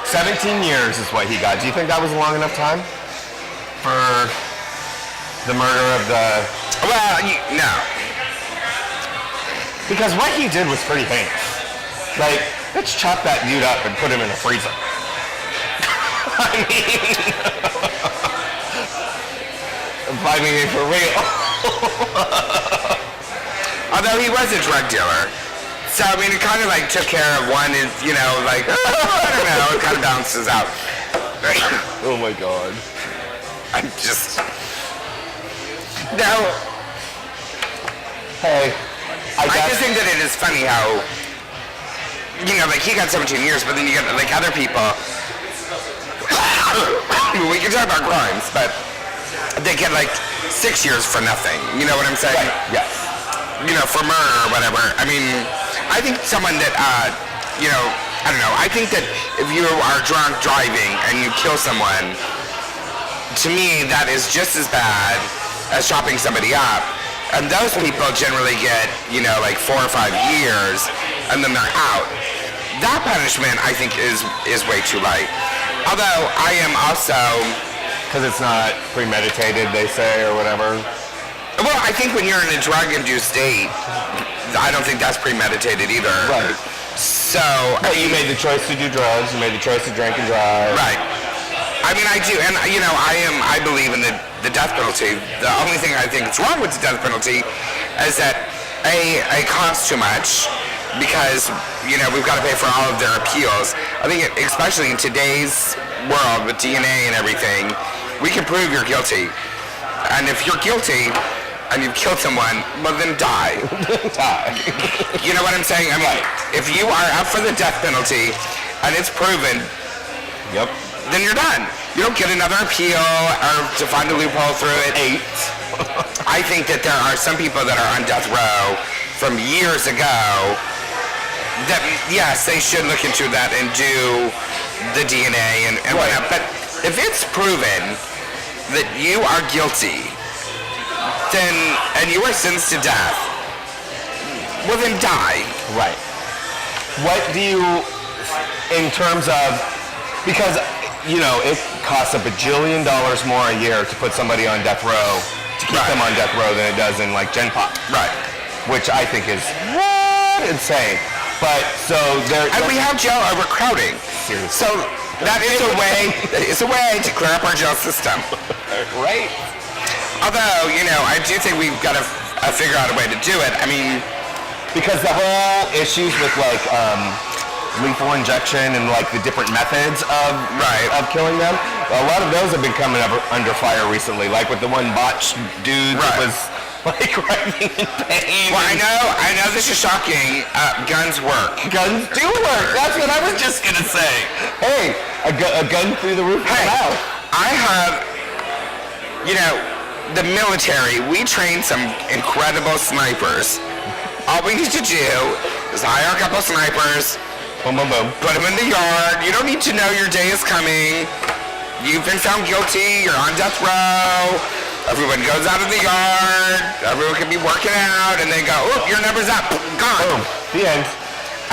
17 years is what he got. Do you think that was a long enough time for the murder of the? Well, no. Because what he did was pretty heinous. Like, let's chop that dude up and put him in a freezer. I mean, for real. Although he was a drug dealer. So, I mean, it kind of like took care of one is, you know, like, I don't know, it kind of balances out. Oh my God. I'm just... No. Hey, I just think that it is funny how, you know, like he got 17 years, but then you get like other people. We can talk about crimes, but they get like 6 years for nothing. You know what I'm saying? Right. Yes. You know, for murder or whatever. I mean, I think someone that, you know, I don't know. I think that if you are drunk driving and you kill someone, to me that is just as bad as chopping somebody up. And those people generally get, you know, like 4 or 5 years, and then they're out. That punishment, I think, is way too light. Although I am also... Because it's not premeditated, they say, or whatever. Well, I think when you're in a drug-induced state, I don't think that's premeditated either. Right. So... But you made the choice to do drugs, you made the choice to drink and drive. Right. I mean, I do, and you know, I believe in the death penalty. The only thing I think is wrong with the death penalty is that it costs too much because, you know, we've got to pay for all of their appeals. I think, especially in today's world with DNA and everything, we can prove you're guilty. And if you're guilty and you've killed someone, well then die. Die. You know what I'm saying? I mean, if you are up for the death penalty and it's proven, Yep. then you're done. You don't get another appeal or to find a loophole through it. 8. I think that there are some people that are on death row from years ago that, yes, they should look into that and do the DNA and whatnot. But if it's proven that you are guilty, then, and you are sentenced to death, well then die. Right. What do you, in terms of, because, you know, it costs $1 bajillion more a year to put somebody on death row, to keep them on death row than it does in like Gen Pop. Right. Which I think is insane. But so there. And we have jail overcrowding. Seriously. So that is a way. It's a way to clear up our jail system. Right. Although, you know, I do think we've got to figure out a way to do it. I mean, because the whole issues with like lethal injection and like the different methods of killing them, a lot of those have been coming up under fire recently. Like with the one botched dude that was like writhing in pain. Well, I know this is shocking. Guns work. Guns do work. That's what I was just gonna say. Hey, a gun through the roof of the mouth. I have, you know, the military. We train some incredible snipers. All we need to do is hire a couple snipers. Boom, boom, boom. Put them in the yard. You don't need to know your day is coming. You've been found guilty. You're on death row. Everyone goes out of the yard. Everyone can be working out, and they go, "Oop, your number's up. Gone." Boom. The end.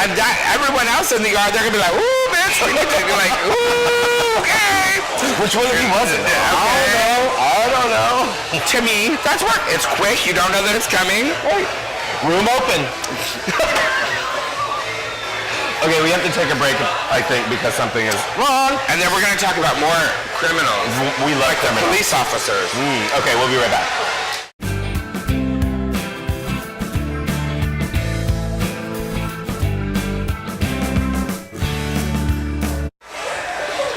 And that everyone else in the yard, they're gonna be like, "Ooh, bitch!" They're gonna be like, "Ooh, okay." Which one of you was it? Okay. I don't know. To me, that's work. It's quick. You don't know that it's coming. Right. Room open. Okay, we have to take a break, I think, because something is wrong. And then we're going to talk about more criminals. We like the criminals. police officers. Okay, we'll be right back.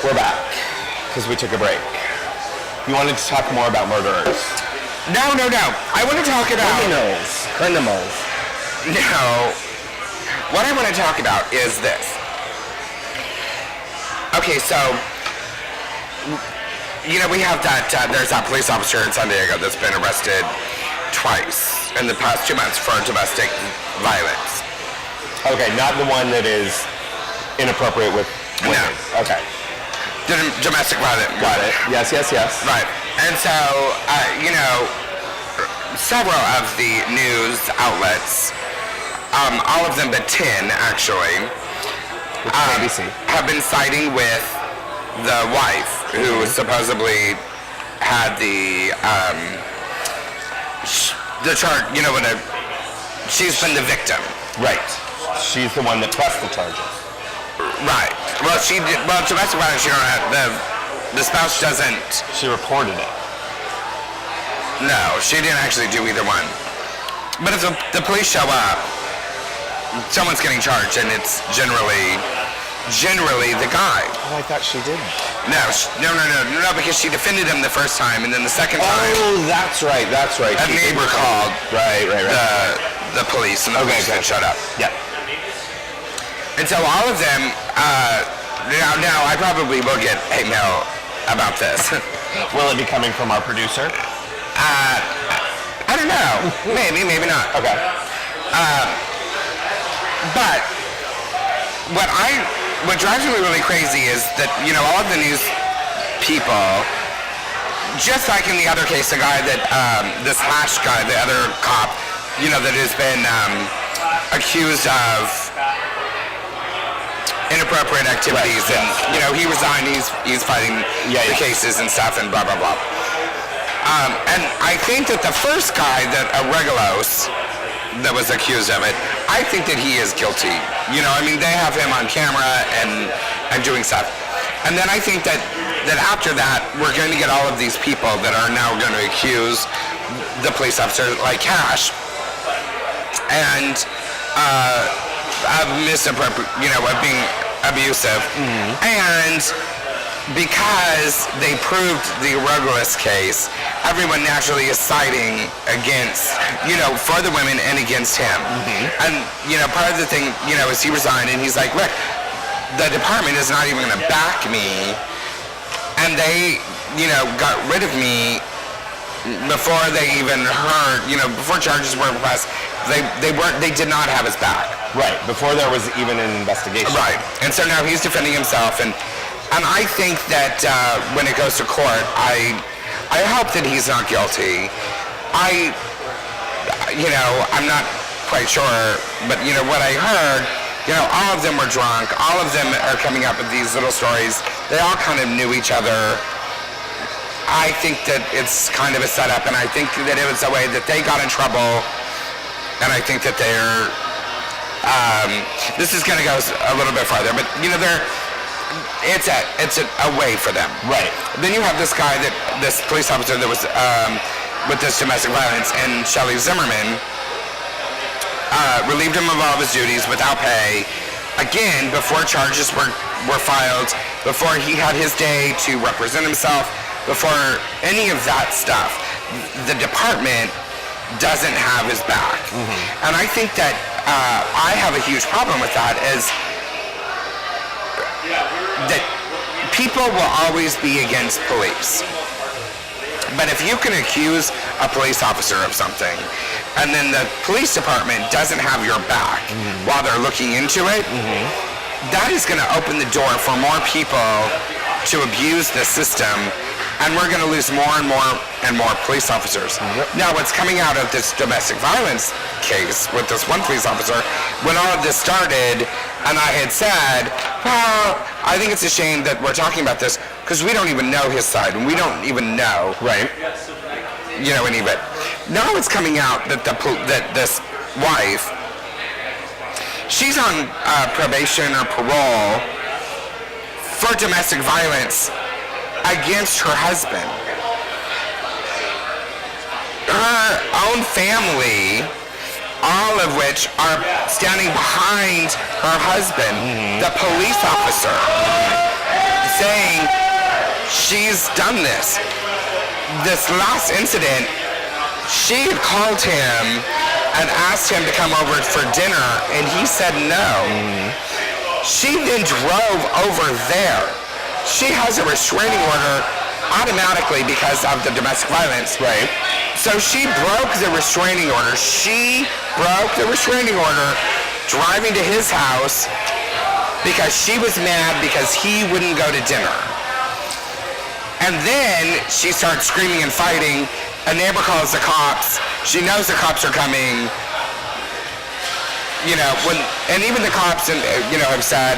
We're back because we took a break. You wanted to talk more about murderers. No. I want to talk about... Criminals. No. What I want to talk about is this. Okay, so... You know, we have that... there's that police officer in San Diego that's been arrested twice in the past 2 months for domestic violence. Okay, not the one that is inappropriate with women. No. Okay. Domestic violence. Got it. Yes. Right. And so, you know, several of the news outlets, all of them but 10 actually, ABC. have been siding with the wife who supposedly had the charge, you know, she's been the victim. Right. She's the one that pressed the charges. Right. Well, domestic violence, you don't have, the spouse doesn't. She reported it. No, she didn't actually do either one. But if the police show up, someone's getting charged, and it's generally the guy. Oh, I thought she did. No, because she defended him the first time, and then the second time. Oh, that's right. A neighbor called. Right. The police, and the police then showed up. Yeah. And so all of them, now I probably will get hate mail about this. Will it be coming from our producer? I don't know. Maybe not. Okay. But what drives me really crazy is that, you know, all of the news people, just like in the other case, the guy that, this Hash guy, the other cop, you know, that has been accused of inappropriate activities, and you know, he resigned. He's fighting the cases and stuff, and blah blah blah. And I think that the first guy, that Regulos, that was accused of it, I think that he is guilty. You know, I mean, they have him on camera and doing stuff. And then I think that after that, we're going to get all of these people that are now going to accuse the police officer, like Cash, and of misappropriate, you know, of being abusive. And because they proved the Regulus case, everyone naturally is siding against, you know, for the women and against him. And, you know, part of the thing, you know, is he resigned, and he's like, look, the department is not even going to back me, and they, you know, got rid of me before they even heard, you know, before charges were pressed. They did not have his back. Right, before there was even an investigation. Right, and so now he's defending himself, and I think that when it goes to court, I hope that he's not guilty. You know, I'm not quite sure, but you know what I heard, you know, all of them were drunk. All of them are coming up with these little stories. They all kind of knew each other. I think that it's kind of a setup, and I think that it was a way that they got in trouble, and I think that they're, this is going to go a little bit farther, but you know, it's a way for them. Right. Then you have this guy, this police officer that was with this domestic violence, and Shelley Zimmerman relieved him of all of his duties without pay. Again, before charges were filed, before he had his day to represent himself, before any of that stuff, the department doesn't have his back. And I think that I have a huge problem with that, is that people will always be against police. But if you can accuse a police officer of something, and then the police department doesn't have your back while they're looking into it, that is going to open the door for more people to abuse the system, and we're going to lose more and more police officers. Now, what's coming out of this domestic violence case with this one police officer, when all of this started, and I had said, well, I think it's a shame that we're talking about this, because we don't even know his side, and we don't even know, Right. you know, any of it. Now it's coming out that that this wife, she's on probation or parole for domestic violence against her husband. Her own family, all of which are standing behind her husband, the police officer, saying she's done this. This last incident, she had called him and asked him to come over for dinner, and he said no. She then drove over there. She has a restraining order automatically because of the domestic violence. Right. So she broke the restraining order. She broke the restraining order driving to his house because she was mad because he wouldn't go to dinner. And then she starts screaming and fighting. A neighbor calls the cops. She knows the cops are coming. You know, and even the cops, have said,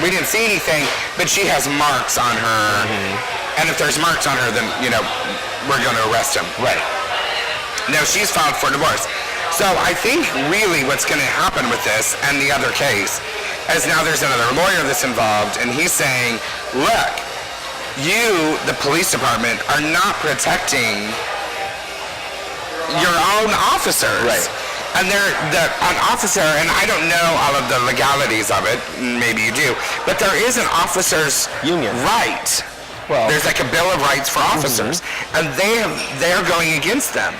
we didn't see anything, but she has marks on her. And if there's marks on her, then, we're going to arrest him. Right. Now, she's filed for divorce. So I think really what's going to happen with this and the other case is now there's another lawyer that's involved, and he's saying, look, you, the police department, are not protecting your own officers. Right. And an officer, and I don't know all of the legalities of it, maybe you do, but there is an officer's union right. Well, there's like a Bill of Rights for officers, and they're going against them.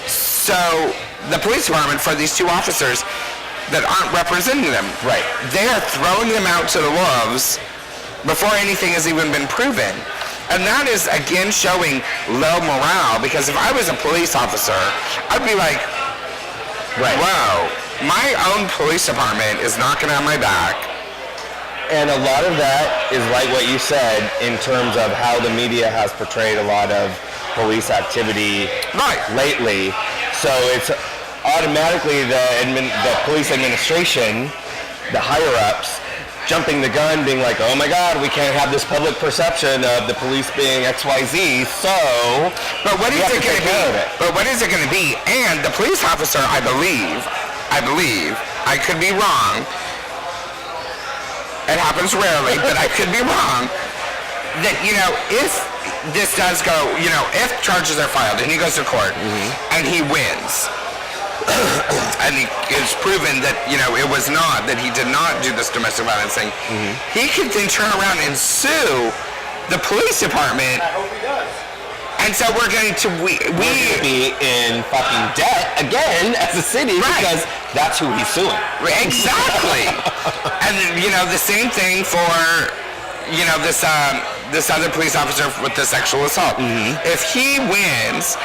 So the police department, for these two officers that aren't representing them, right, they are throwing them out to the wolves before anything has even been proven. And that is, again, showing low morale, because if I was a police officer, I'd be like, wow, my own police department is not going to have my back. And a lot of that is like what you said in terms of how the media has portrayed a lot of police activity lately. So it's automatically the police administration, the higher-ups, jumping the gun, being like, oh my God, we can't have this public perception of the police being XYZ, so but what is it going to be? But what is it going to be? And the police officer, I believe, I could be wrong. It happens rarely, but I could be wrong. That, if this does go, if charges are filed and he goes to court and he wins, and it's proven that, it was not, that he did not do this domestic violence thing, he could then turn around and sue the police department. I hope he does. And so we're going to, we be in fucking debt again as a city because that's who he's suing. Exactly. And, the same thing for, this other police officer with the sexual assault. If he wins,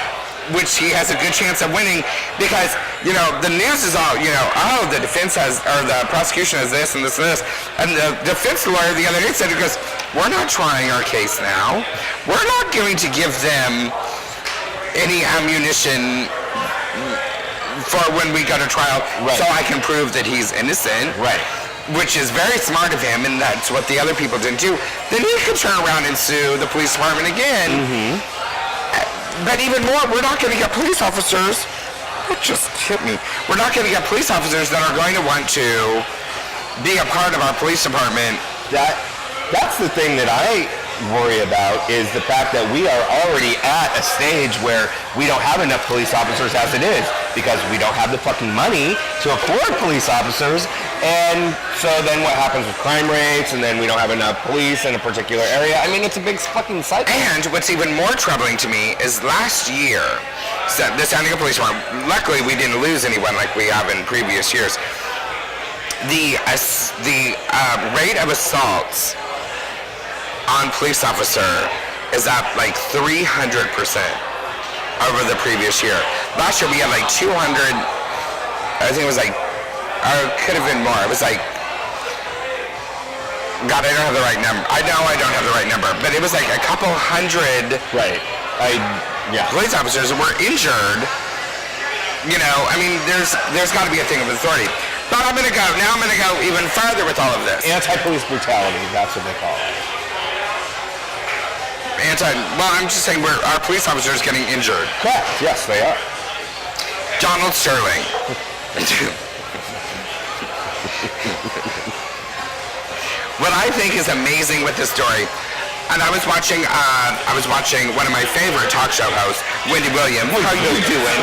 which he has a good chance of winning, because, the news is all, the defense has, or the prosecution has this and this and this. And the defense lawyer the other day said, he goes, we're not trying our case now. We're not going to give them any ammunition for when we go to trial so I can prove that he's innocent. Right. Which is very smart of him, and that's what the other people didn't do. Then he could turn around and sue the police department again. But even more, we're not going to get police officers. That just hit me. We're not going to get police officers that are going to want to be a part of our police department. That's the thing that I worry about, is the fact that we are already at a stage where we don't have enough police officers as it is, because we don't have the fucking money to afford police officers. And so then what happens with crime rates, and then we don't have enough police in a particular area. I mean, it's a big fucking cycle. And what's even more troubling to me is last year, so the San Diego Police Department, luckily we didn't lose anyone like we have in previous years. The rate of assaults on police officer is up like 300% over the previous year. Last year we had like 200, I think it was like, or it could have been more. It was like, God, I don't have the right number. I know I don't have the right number, but it was like a couple hundred police officers were injured. I mean, there's got to be a thing of authority. But I'm going to go even further with all of this. Anti-police brutality, that's what they call it. I'm just saying our police officers getting injured. Correct, yes, they are. Donald Stirling. What I think is amazing with this story, and I was watching one of my favorite talk show hosts, Wendy Williams. How you doing?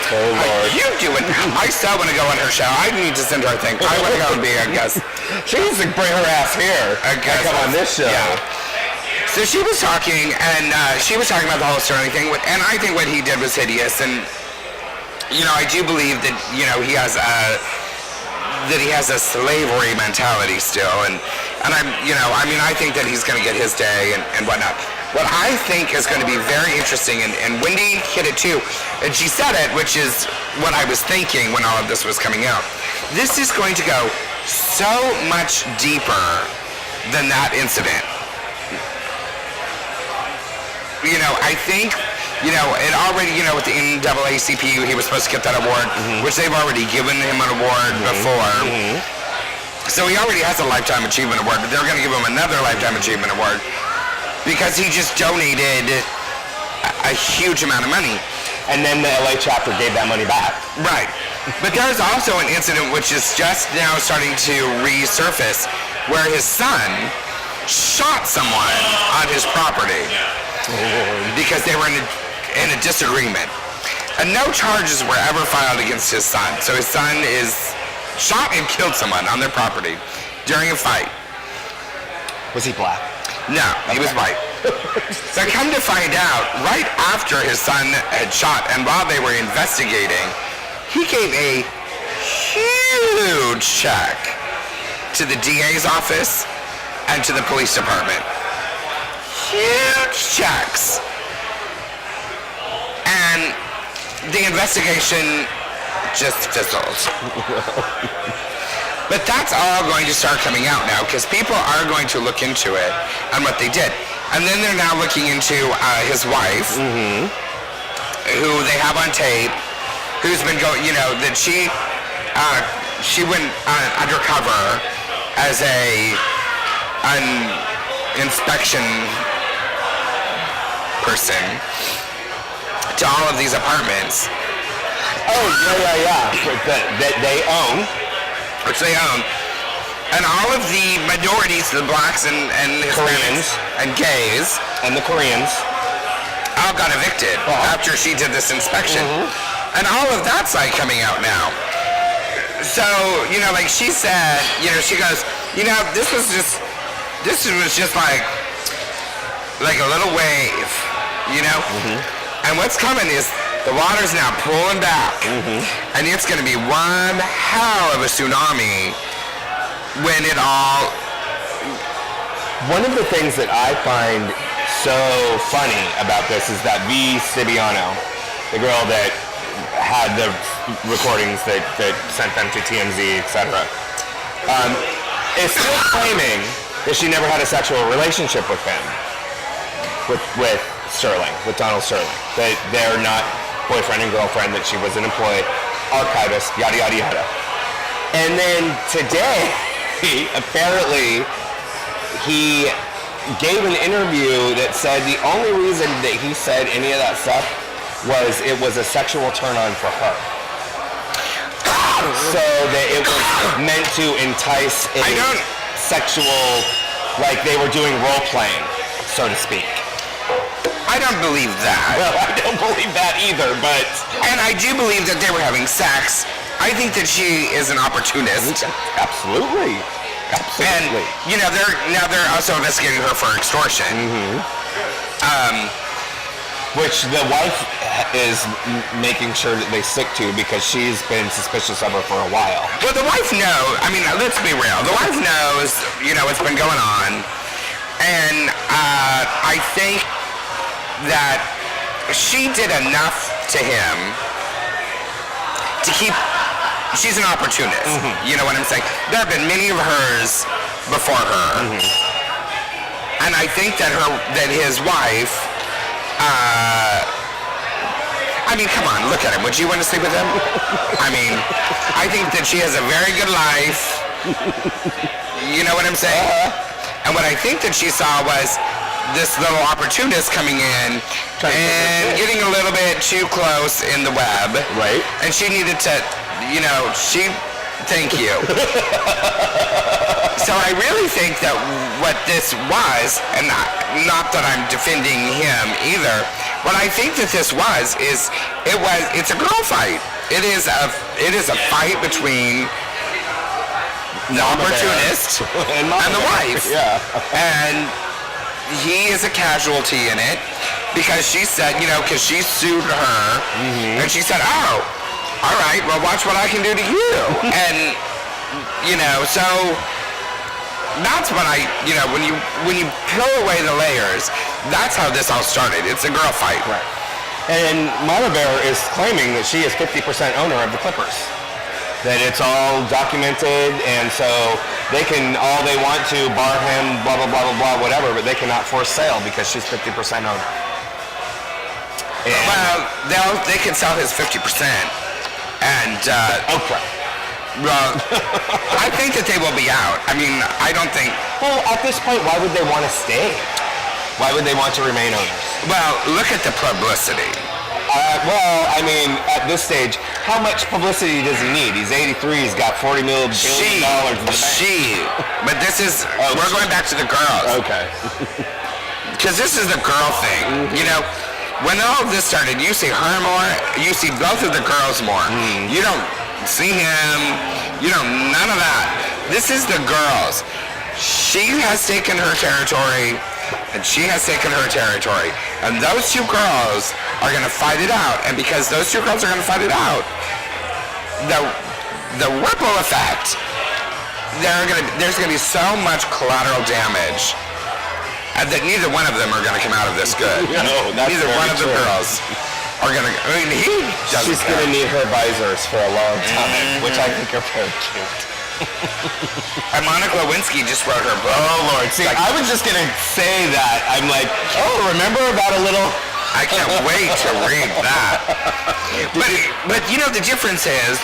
Oh, Lord. How you doing? I still want to go on her show. I need to send her a thing. I want to go and be a guest. She needs to bring her ass here. A guest come on this show. Yeah. So she was talking, and she was talking about the whole Stirling thing, and I think what he did was hideous, and I do believe that he has a slavery mentality still, and I think that he's going to get his day and whatnot. What I think is going to be very interesting, and Wendy hit it too, and she said it, which is what I was thinking when all of this was coming out. This is going to go so much deeper than that incident. I think, it already, with the NAACP, he was supposed to get that award, which they've already given him an award before. So he already has a Lifetime Achievement Award, but they're going to give him another Lifetime Achievement Award because he just donated a huge amount of money. And then the LA chapter gave that money back. Right. But there's also an incident which is just now starting to resurface where his son shot someone on his property because they were in a disagreement. And no charges were ever filed against his son. So his son is shot and killed someone on their property during a fight. Was he black? No, he was white. So come to find out, right after his son had shot and while they were investigating, he gave a huge check to the DA's office and to the police department. Huge checks. And the investigation just fizzled. But that's all going to start coming out now because people are going to look into it and what they did. And then they're now looking into his wife, who they have on tape, who's been going, that she went undercover as an inspection person to all of these apartments. Oh, yeah. That they own. Which they own. And all of the minorities, the blacks and Hispanics and gays. And the Koreans. All got evicted after she did this inspection. And all of that's coming out now. So, like she said, she goes, this was just like a little wave, And what's coming is the water's now pulling back, and it's going to be one hell of a tsunami when it all... One of the things that I find so funny about this is that V. Sibiano, the girl that had the recordings that sent them to TMZ, etc., is still claiming that she never had a sexual relationship with him, with Stirling, with Donald Stirling. That they're not boyfriend and girlfriend, that she was an employee, archivist, yada, yada, yada. And then today, apparently, he gave an interview that said the only reason that he said any of that stuff was it was a sexual turn-on for her. So that it was meant to entice a sexual, like they were doing role-playing, so to speak. I don't believe that. Well, I don't believe that either, but... And I do believe that they were having sex. I think that she is an opportunist. Absolutely. Absolutely. And, they're also investigating her for extortion. Which the wife is making sure that they stick to because she's been suspicious of her for a while. Well, the wife knows. I mean, let's be real. The wife knows, what's been going on. And I think that she did enough to him to keep... She's an opportunist. You know what I'm saying? There have been many of hers before her. And I think that his wife... I mean, come on, look at him. Would you want to sleep with him? I mean, I think that she has a very good life. You know what I'm saying? And what I think that she saw was this little opportunist coming in and getting a little bit too close in the web. Right. And she needed to, thank you. So I really think that what this was, and not that I'm defending him either, what I think that this was is it's a girl fight. It is a fight between the opportunist and the wife. Yeah. And he is a casualty in it because she said, because she sued her, and she said, oh, all right, well, watch what I can do to you. And, so that's what when you peel away the layers, that's how this all started. It's a girl fight. Right. And Mama Bear is claiming that she is 50% owner of the Clippers. That it's all documented, and so they can all they want to bar him, blah, blah, blah, blah, blah, whatever, but they cannot force sale because she's 50% owner. And well, they can sell his 50%. And, Oprah. Well, I think that they will be out. I mean, I don't think... Well, at this point, why would they want to stay? Why would they want to remain owners? Well, look at the publicity. Well, I mean, at this stage, how much publicity does he need? He's 83. He's got $40 billion in the bank. But this is... we're going back to the girls. Okay. Because this is the girl thing. When all of this started, you see her more. You see both of the girls more. You don't see him. None of that. This is the girls. She has taken her territory. And she has taken her territory. And those two girls are going to fight it out. And because those two girls are going to fight it out, the ripple effect, there's going to be so much collateral damage that neither one of them are going to come out of this good. No, that's neither one of the girls are going to... I mean, he doesn't She's going to need her visors for a long time, which I think are very cute. And Monica Lewinsky just wrote her book. Oh, Lord. See, I was just going to say that. I'm like, remember about a little... I can't wait to read that. But the difference is,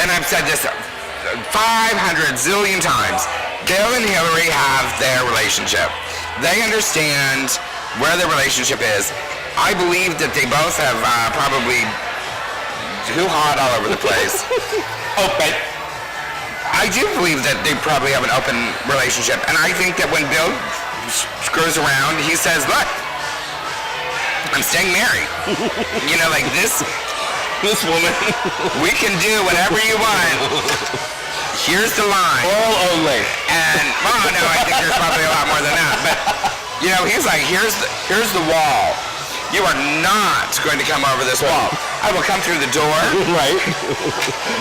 and I've said this 500 zillion times, Gail and Hillary have their relationship. They understand where their relationship is. I believe that they both have probably hoo-hawed all over the place. Open. I do believe that they probably have an open relationship. And I think that when Bill screws around, he says, look, I'm staying married. Like this woman, we can do whatever you want. Here's the line. Oral only. And, no, I think there's probably a lot more than that. But, he's like, here's the wall. You are not going to come over this wall. I will come through the door. Right.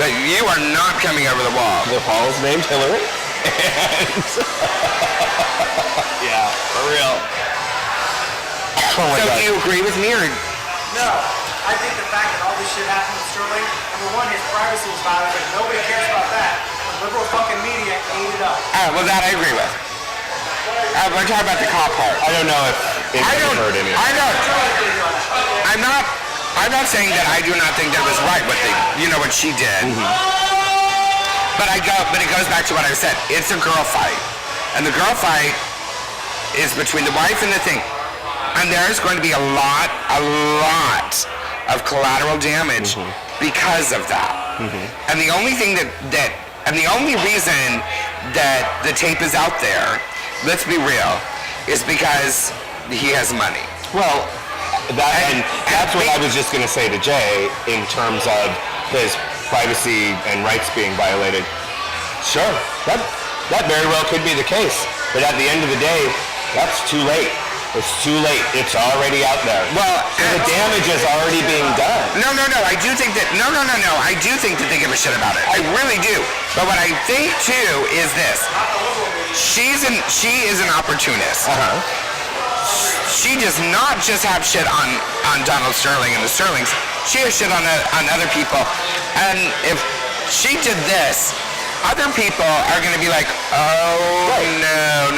But you are not coming over the wall. The wall's named Hillary. Yeah, for real. So do you agree with me or? No. I think the fact that all this shit happened with Stirling, number one, his privacy was violated. Nobody cares about that. The liberal fucking media ate it up. Well, that I agree with. We're talking about the cop part. I don't know if anyone heard any of it. I'm not saying that I do not think that it was right what what she did. But it goes back to what I said. It's a girl fight. And the girl fight is between the wife and the thing. And there's going to be a lot of collateral damage because of that. And the only thing and the only reason that the tape is out there, let's be real, is because he has money. Well, that's what I was just going to say to Jay in terms of his privacy and rights being violated. Sure, that very well could be the case. But at the end of the day, that's too late. It's too late. It's already out there. Well, so the damage is already being done. No. I do think that I do think that they give a shit about it. I really do. But what I think too is this: she is an opportunist. She does not just have shit on Donald Stirling and the Stirlings. She has shit on other people. And if she did this, other people are going to be like, oh, no.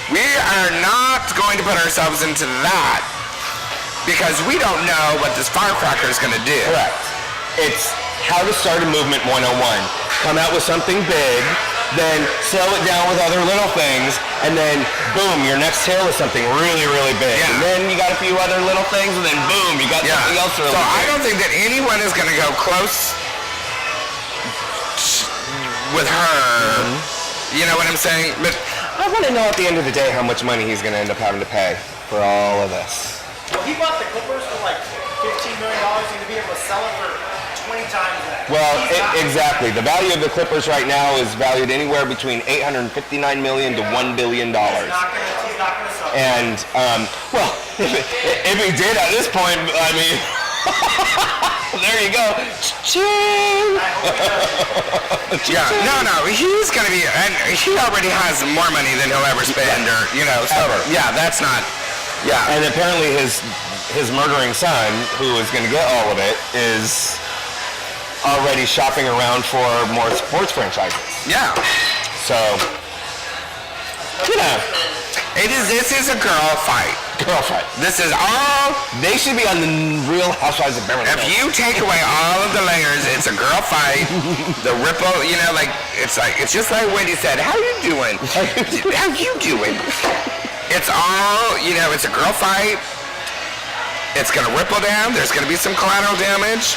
We are not going to put ourselves into that because we don't know what this firecracker is going to do. Correct. It's how to start a movement 101. Come out with something big, then slow it down with other little things, and then boom, your next tail is something really, really big. Yeah. And then you got a few other little things, and then boom, you got something else really big. So I don't think that anyone is going to go close with her. You know what I'm saying? But I want to know at the end of the day how much money he's going to end up having to pay for all of this. Well, he bought the Clippers for like $15 million. He's going to be able to sell it for 20 times that. Well, He's not- exactly. The value of the Clippers right now is valued anywhere between $859 million to $1 billion. He's not gonna sell. And, well, if he did at this point, I mean, there you go. Ching! I hope he does. Yeah, no, he's gonna be, and he already has more money than he'll ever spend, or so. Ever. Yeah, that's not. Yeah, And apparently his murdering son, who is going to get all of it, is already shopping around for more sports franchises. yeah. So, you know, This is a girl fight. girl fight. This is all. They should be on the Real Housewives of Beverly If Hills. you take away all of the layers, it's a girl fight. The ripple, it's just like Wendy said. How you doing? How you doing? It's all, it's a girl fight. It's gonna ripple down. There's gonna be some collateral damage,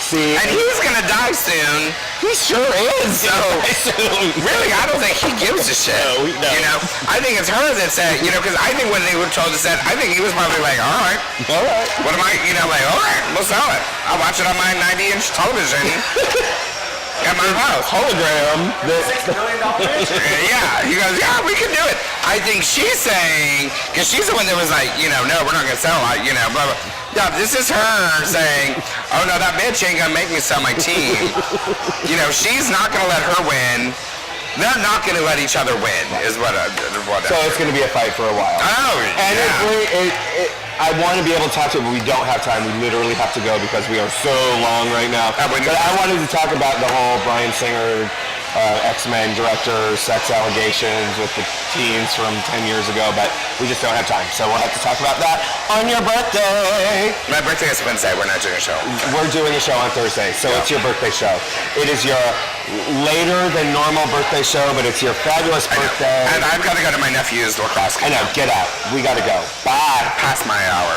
See, and he's gonna die soon. he sure is. So really, I don't think he gives a shit. No. I think it's her that said, because I think when they were told us that, I think he was probably like, all right. All right. What am I, like, all right, we'll sell it. I'll watch it on my 90-inch television at my house. Hologram. $6 billion picture. Yeah, he goes, yeah, we can do it. I think she's saying, because she's the one that was like, no, we're not going to sell it, blah, blah. Yeah, this is her saying, oh, no, that bitch ain't going to make me sell my team. She's not going to let her win. They're not going to let each other win, is what So it's going to be a fight for a while. Oh, And yeah. I want to be able to talk to it, but we don't have time. We literally have to go because we are so long right now. But I wanted to talk about the whole Bryan Singer, X-Men director, sex allegations with the teens from 10 years ago, but we just don't have time. So we'll have to talk about that on your birthday. My birthday is Wednesday. We're not doing a show. We're doing a show on Thursday, so it's your birthday show. It is your later than normal birthday show, but it's your fabulous birthday. And I've got to go to my nephew's lacrosse game. I know, get out. We got to go. Bye. Past my hour.